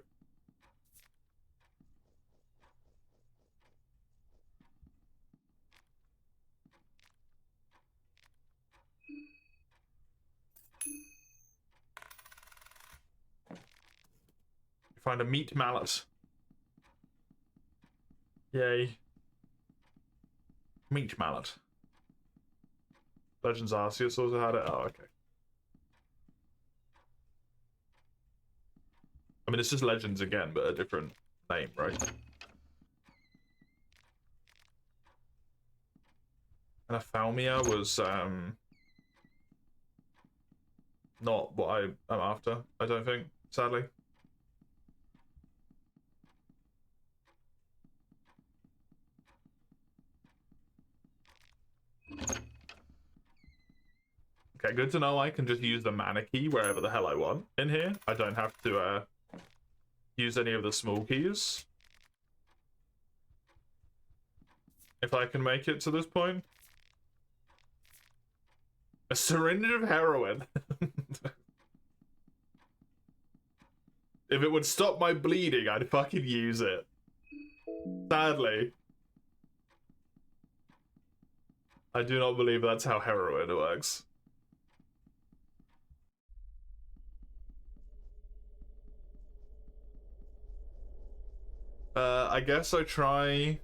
S1: You find a meat mallet. Yay. Meat mallet. Legends Arceus also had it. Oh, okay. I mean, it's just Legends again, but a different name, right? And Aphalmia was, not what I am after, I don't think, sadly. Okay, good to know I can just use the mana key wherever the hell I want in here. I don't have to, use any of the small keys. If I can make it to this point. A syringe of heroin. If it would stop my bleeding, I'd fucking use it. Sadly. I do not believe that's how heroin works. I guess I try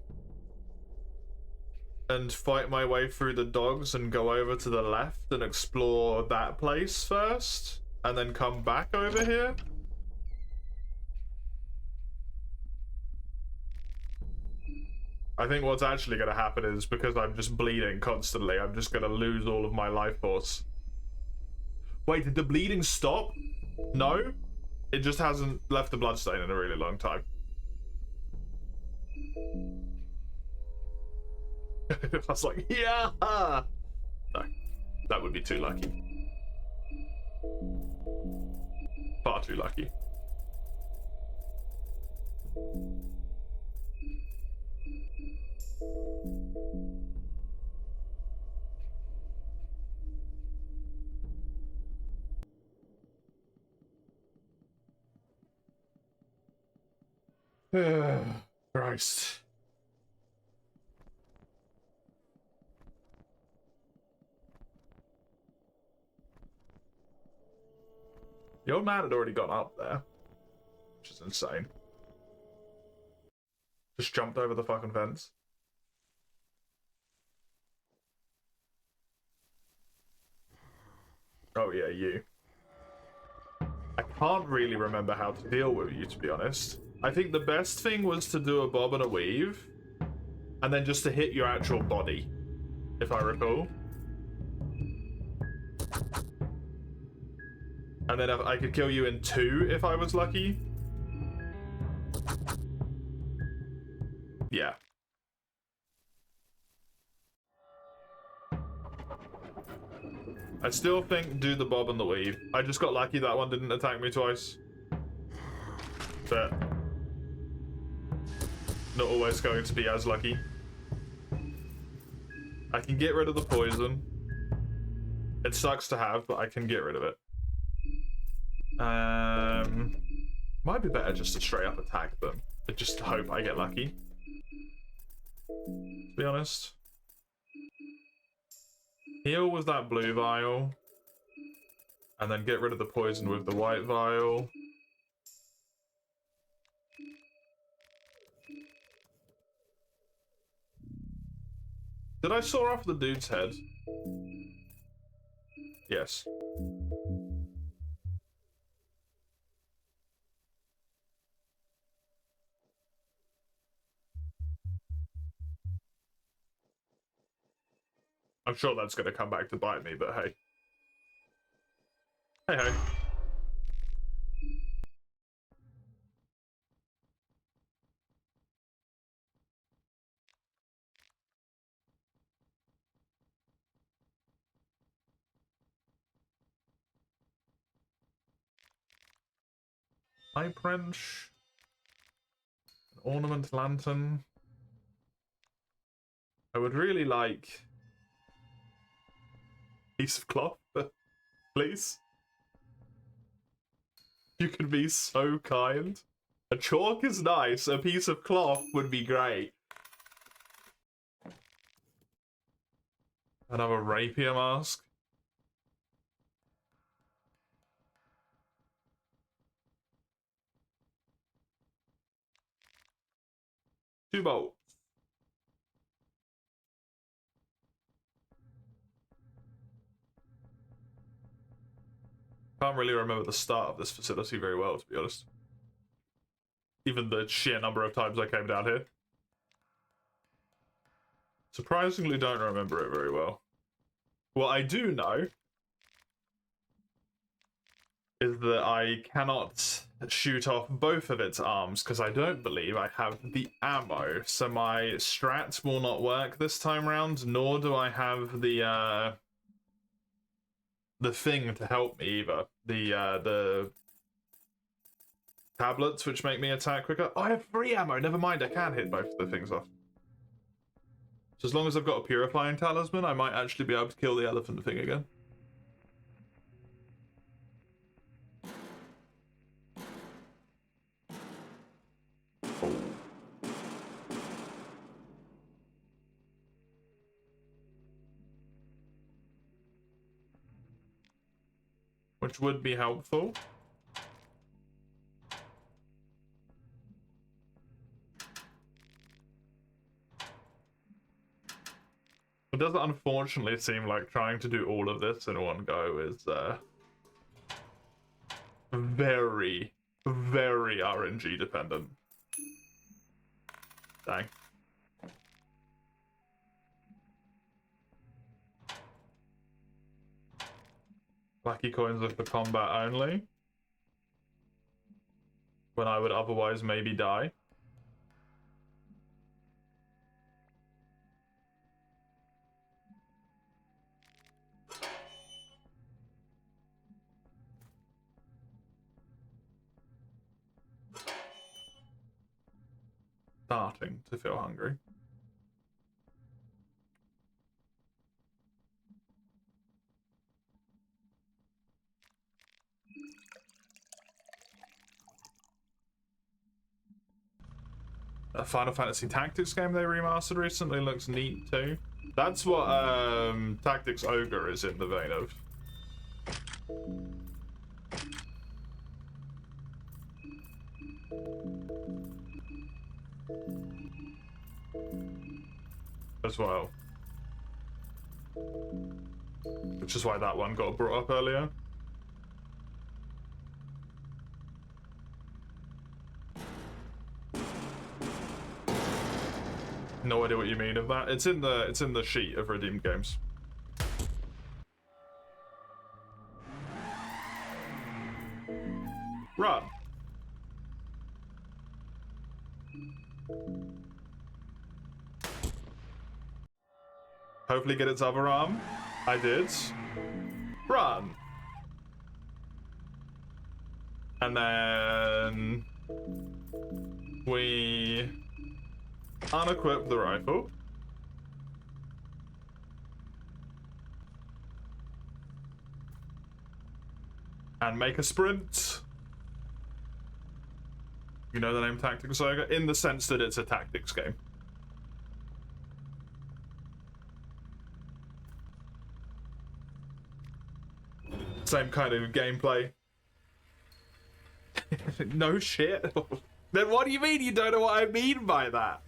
S1: and fight my way through the dogs and go over to the left and explore that place first, and then come back over here. I think what's actually going to happen is, because I'm just bleeding constantly, I'm just going to lose all of my life force. Wait, did the bleeding stop? No? It just hasn't left a bloodstain in a really long time. I was like, yeah! No, that would be too lucky. Far too lucky. Christ. The old man had already gone up there, which is insane. Just jumped over the fucking fence. Oh yeah, you. I can't really remember how to deal with you, to be honest. I think the best thing was to do a bob and a weave, and then just to hit your actual body, if I recall. And then I could kill you in 2 if I was lucky. Yeah. I still think do the bob and the weave. I just got lucky that one didn't attack me twice. But not always going to be as lucky. I can get rid of the poison. It sucks to have, but I can get rid of it. Might be better just to straight up attack them, but just to hope I get lucky. To be honest. Heal with that blue vial. And then get rid of the poison with the white vial. Did I saw off the dude's head? Yes. I'm sure that's going to come back to bite me, but hey. Hey, hey. Pipe wrench. An ornament lantern. I would really like a piece of cloth, please. You could be so kind. A chalk is nice. A piece of cloth would be great. Another rapier mask. Two bolts. Can't really remember the start of this facility very well, to be honest. Even the sheer number of times I came down here. Surprisingly don't remember it very well. What I do know is that I cannot shoot off both of its arms because I don't believe I have the ammo. So my strat will not work this time round, nor do I have the thing to help me either. The tablets which make me attack quicker. Oh, I have free ammo. Never mind, I can hit both of the things off. So as long as I've got a purifying talisman, I might actually be able to kill the elephant thing again. which would be helpful. It does unfortunately seem like trying to do all of this in one go is very, very RNG dependent. Dang. Lucky coins are for combat only, when I would otherwise maybe die. Starting to feel hungry. A Final Fantasy Tactics game they remastered recently looks neat too. That's what Tactics Ogre is in the vein of. As well. Which is why that one got brought up earlier. No idea what you mean of that. It's in the sheet of redeemed games. Run. Hopefully get its other arm. I did. Run. And then we unequip the rifle. And make a sprint. You know the name Tactics Ogre? In the sense that it's a tactics game. Same kind of gameplay. No shit. Then what do you mean you don't know what I mean by that?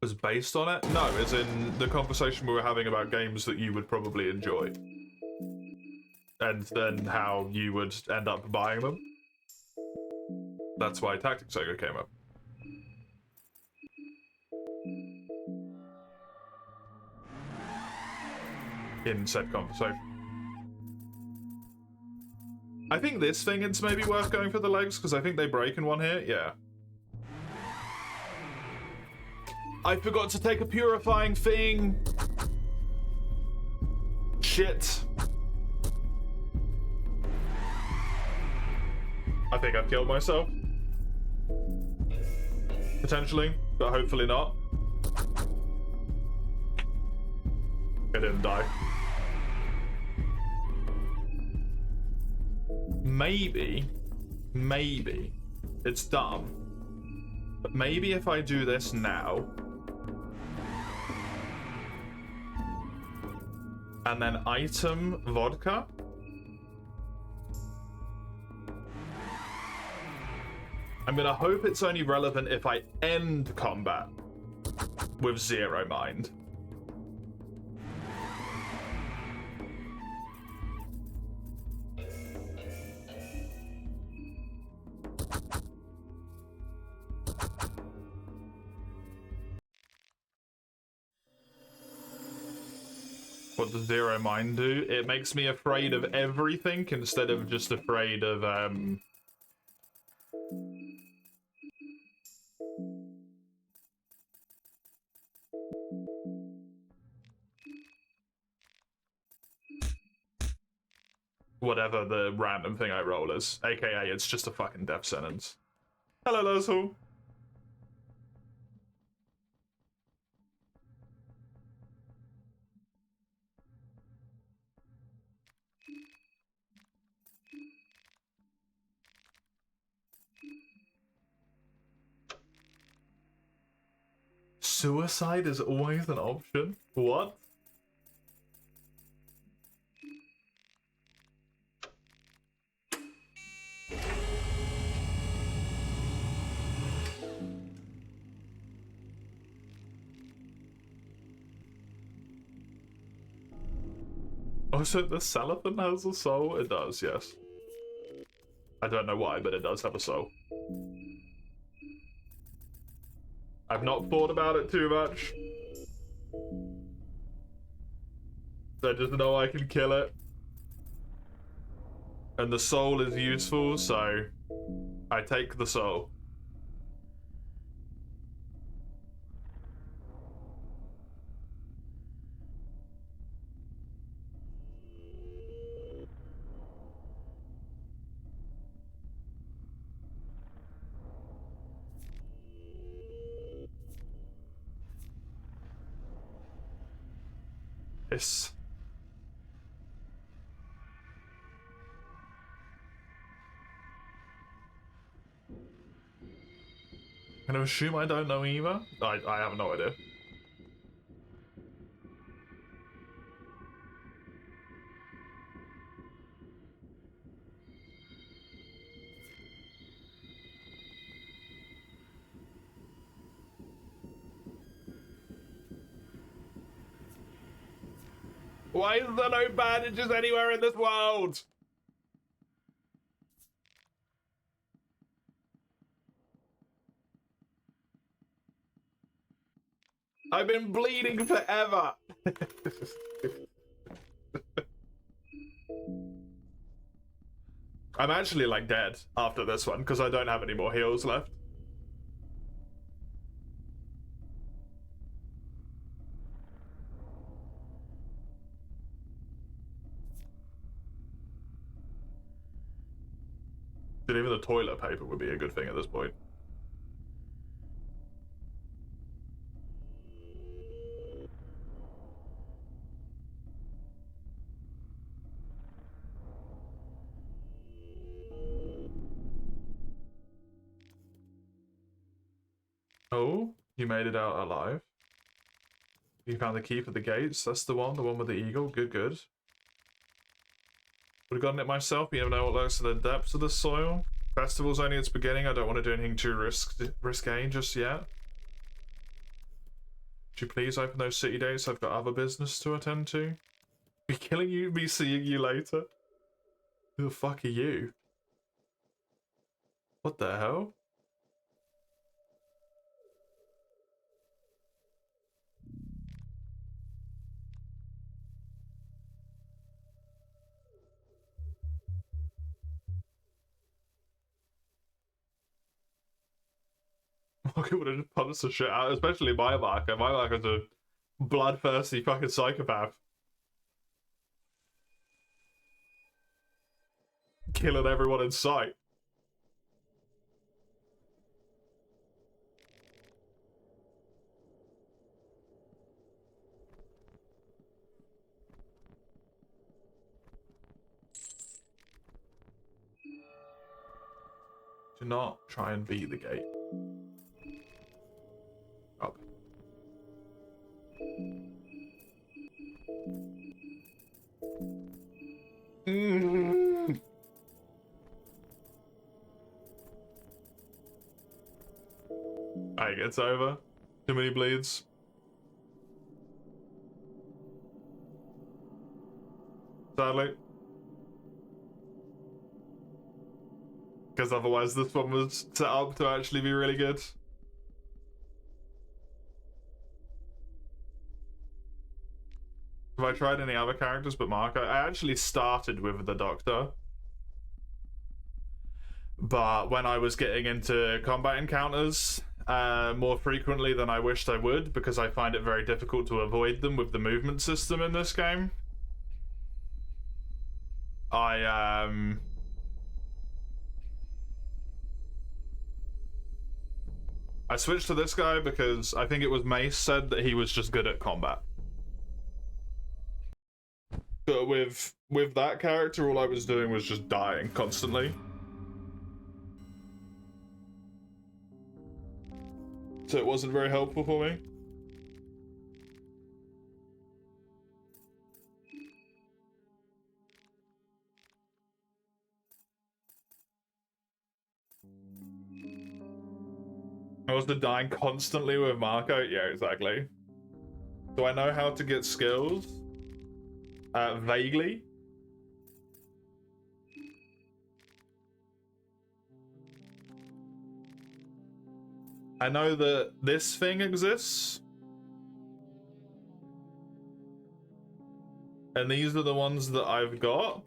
S1: Was based on it? No, as in the conversation we were having about games that you would probably enjoy. And then how you would end up buying them. That's why Tactics Ogre came up. In said conversation. I think this thing it's maybe worth going for the legs, because I think they break in one hit, yeah. I forgot to take a purifying thing. Shit. I think I've killed myself. Potentially, but hopefully not. I didn't die. Maybe it's dumb, but maybe if I do this now and then item vodka, I'm gonna hope it's only relevant if I end combat with zero mind. What does zero mind do? It makes me afraid of everything instead of just afraid of whatever the random thing I roll is. AKA, it's just a fucking death sentence. Hello, Lozhall. Suicide is always an option? What? Oh, so the Celestine has a soul? It does, yes. I don't know why, but it does have a soul. I've not thought about it too much. I just know I can kill it. And the soul is useful, so I take the soul. Yes. I'm gonna assume I don't know either. I have no idea. Why is there no bandages anywhere in this world? I've been bleeding forever. I'm actually like dead after this one because I don't have any more heals left. Dude, even the toilet paper would be a good thing at this point. Oh, you made it out alive. You found the key for the gates. That's the one with the eagle. Good, good. Would have gotten it myself, but you never know what lurks in the depths of the soil. Festival's only its beginning. I don't want to do anything too risque just yet. Would you please open those city dates? I've got other business to attend to. Be killing you, be seeing you later. Who the fuck are you? What the hell? Marco would have just punched the shit out, especially my Marco. My Marco's a bloodthirsty fucking psychopath. Killing everyone in sight. Do not try and beat the gate. Up. Alright, it's over. Too many bleeds. Sadly. Because otherwise this one was set up to actually be really good. Have I tried any other characters but Marco? I actually started with the Doctor. But when I was getting into combat encounters more frequently than I wished I would, because I find it very difficult to avoid them with the movement system in this game, I switched to this guy because I think it was Mace said that he was just good at combat. But with that character, all I was doing was just dying constantly. So it wasn't very helpful for me. I was dying constantly with Marco? Yeah, exactly. Do I know how to get skills? Vaguely. I know that this thing exists. And these are the ones that I've got.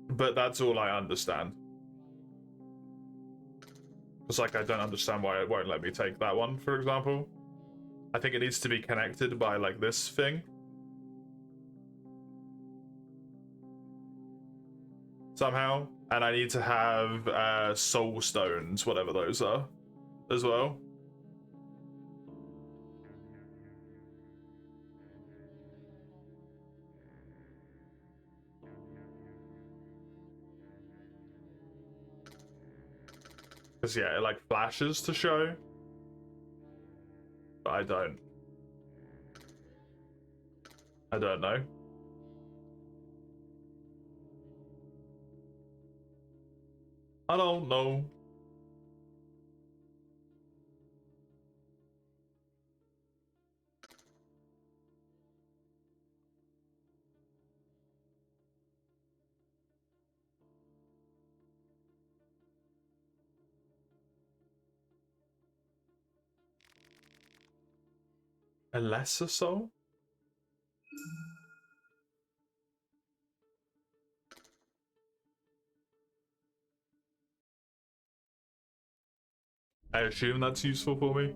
S1: But that's all I understand. It's like I don't understand why it won't let me take that one, for example. I think it needs to be connected by like this thing. Somehow. And I need to have soul stones, whatever those are, as well. Because yeah, it like flashes to show. But I don't know. I don't know. A lesser soul? I assume that's useful for me.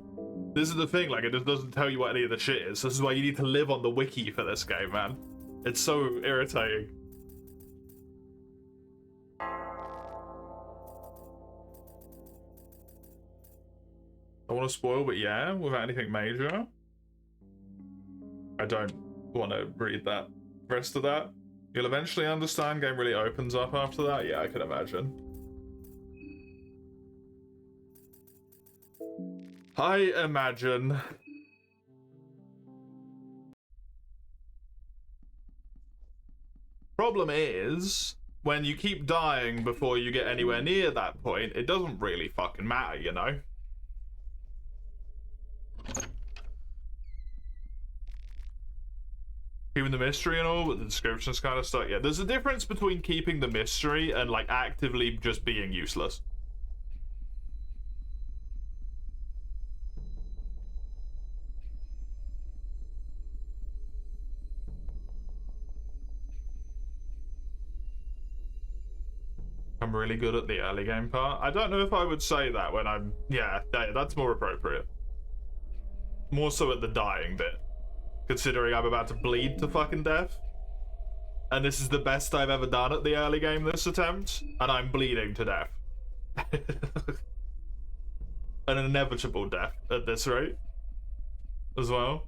S1: This is the thing, like, it just doesn't tell you what any of the shit is. This is why you need to live on the wiki for this game, man. It's so irritating. I want to spoil, but yeah, without anything major. I don't want to read that rest of that. You'll eventually understand. Game really opens up after that. Yeah, I can imagine. I imagine. Problem is, when you keep dying before you get anywhere near that point, it doesn't really fucking matter, you know? Keeping the mystery and all, but the descriptions kind of stuff. Yeah, there's a difference between keeping the mystery and like actively just being useless. I'm really good at the early game part. I don't know if I would say that when I'm... Yeah, that's more appropriate. More so at the dying bit. Considering I'm about to bleed to fucking death. And this is the best I've ever done at the early game this attempt. And I'm bleeding to death. An inevitable death at this rate. As well.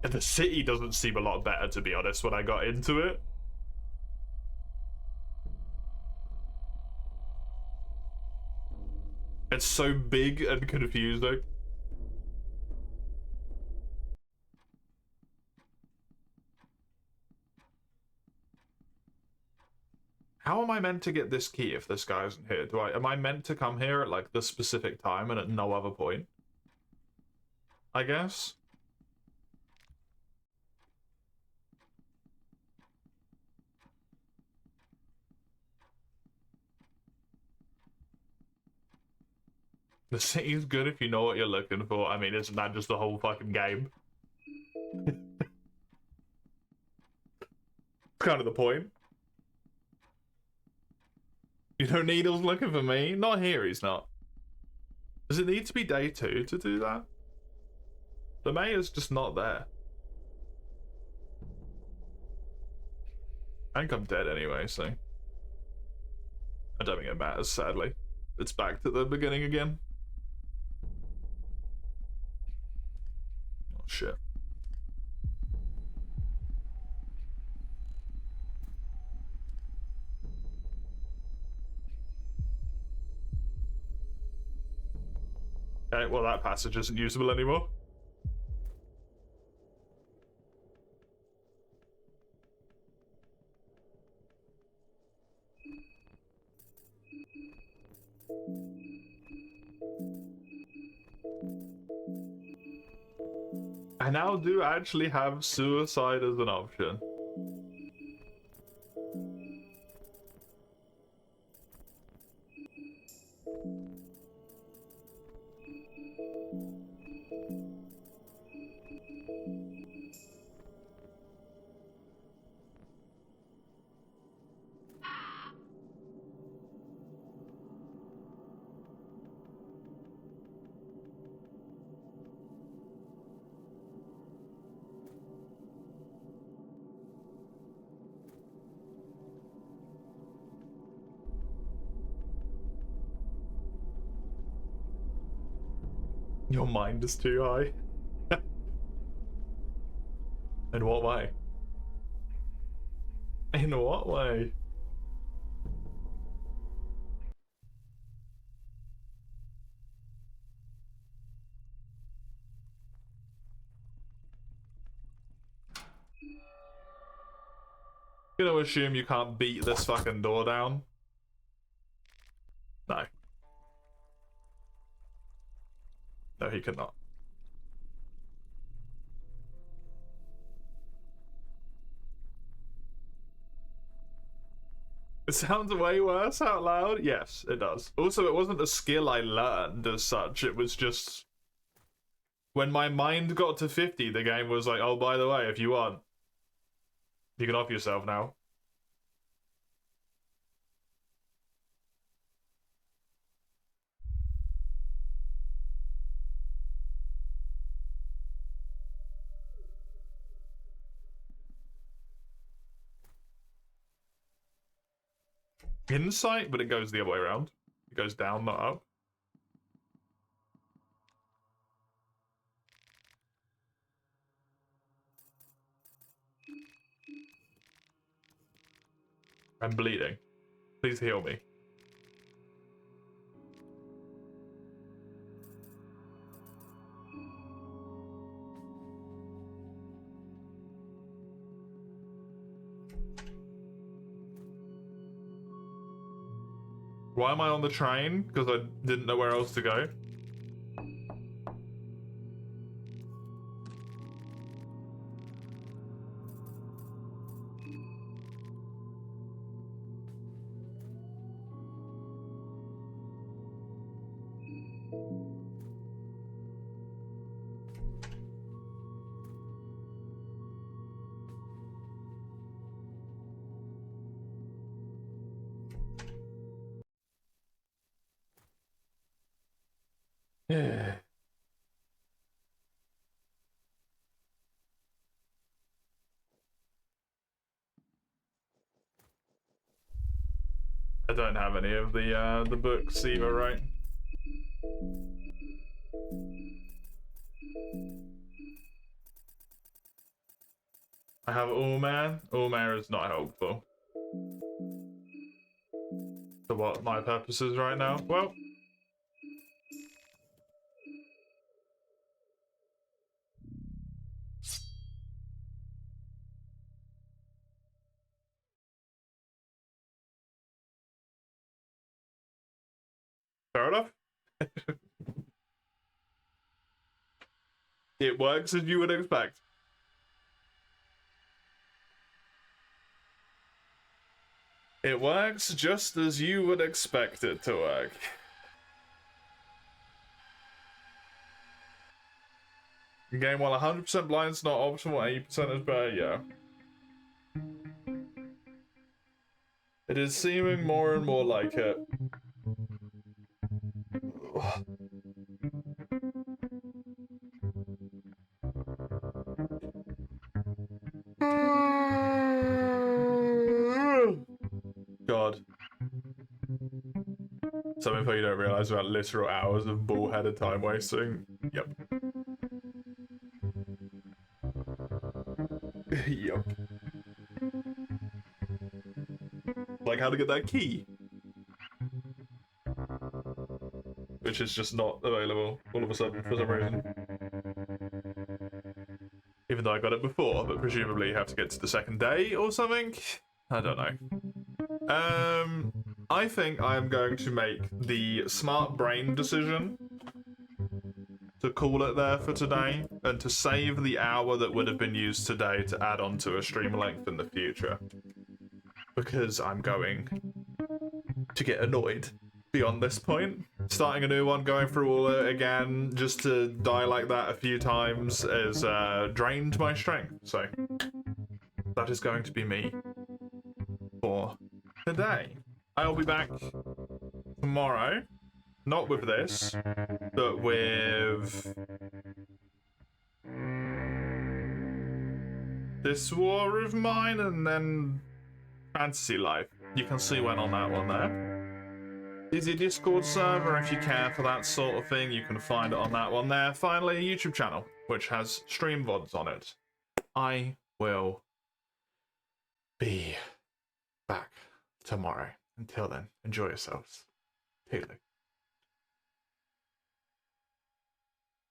S1: And the city doesn't seem a lot better, to be honest, when I got into it. It's so big and confusing. How am I meant to get this key if this guy isn't here? Am I meant to come here at like this specific time and at no other point? I guess. The city's good if you know what you're looking for. I mean, isn't that just the whole fucking game? It's kind of the point. You know, Needle's looking for me. Not here, he's not. Does it need to be day 2 to do that? The mayor's just not there. I think I'm dead anyway, so... I don't think it matters, sadly. It's back to the beginning again. Oh, shit. Okay, well that passage isn't usable anymore. I now do actually have suicide as an option. Your mind is too high. In what way? In what way? Gonna assume you can't beat this fucking door down. No. No, he could not. It sounds way worse out loud. Yes, it does. Also, it wasn't a skill I learned as such. It was just... when my mind got to 50, the game was like, oh, by the way, if you want, you can off yourself now. Insight, but it goes the other way around. It goes down, not up. I'm bleeding. Please heal me. Why am I on the train? Because I didn't know where else to go. Yeah. I don't have any of the books either, right? I have Ulmer. Ulmer is not helpful. To what my purposes right now? Well, fair enough. It works as you would expect. It works just as you would expect it to work. Game, while 100% blind's not optimal, 80% is better, yeah. It is seeming more and more like it. God. Some info you don't realize about literal hours of bullheaded time wasting. Yep. Yep. Like how to get that key. Which is just not available all of a sudden for some reason. Even though I got it before, but presumably you have to get to the second day or something? I don't know. I think I am going to make the smart brain decision to call it there for today and to save the hour that would have been used today to add on to a stream length in the future. Because I'm going to get annoyed beyond this point. Starting a new one, going through all of it again, just to die like that a few times has drained my strength. So that is going to be me for today. I'll be back tomorrow, not with this, but with this war of mine and then Fantasy Life. You can see when on that one there. Is your Discord server, if you care for that sort of thing, you can find it on that one there. Finally, a YouTube channel, which has stream VODs on it. I will be back tomorrow. Until then, enjoy yourselves. Toodaloo.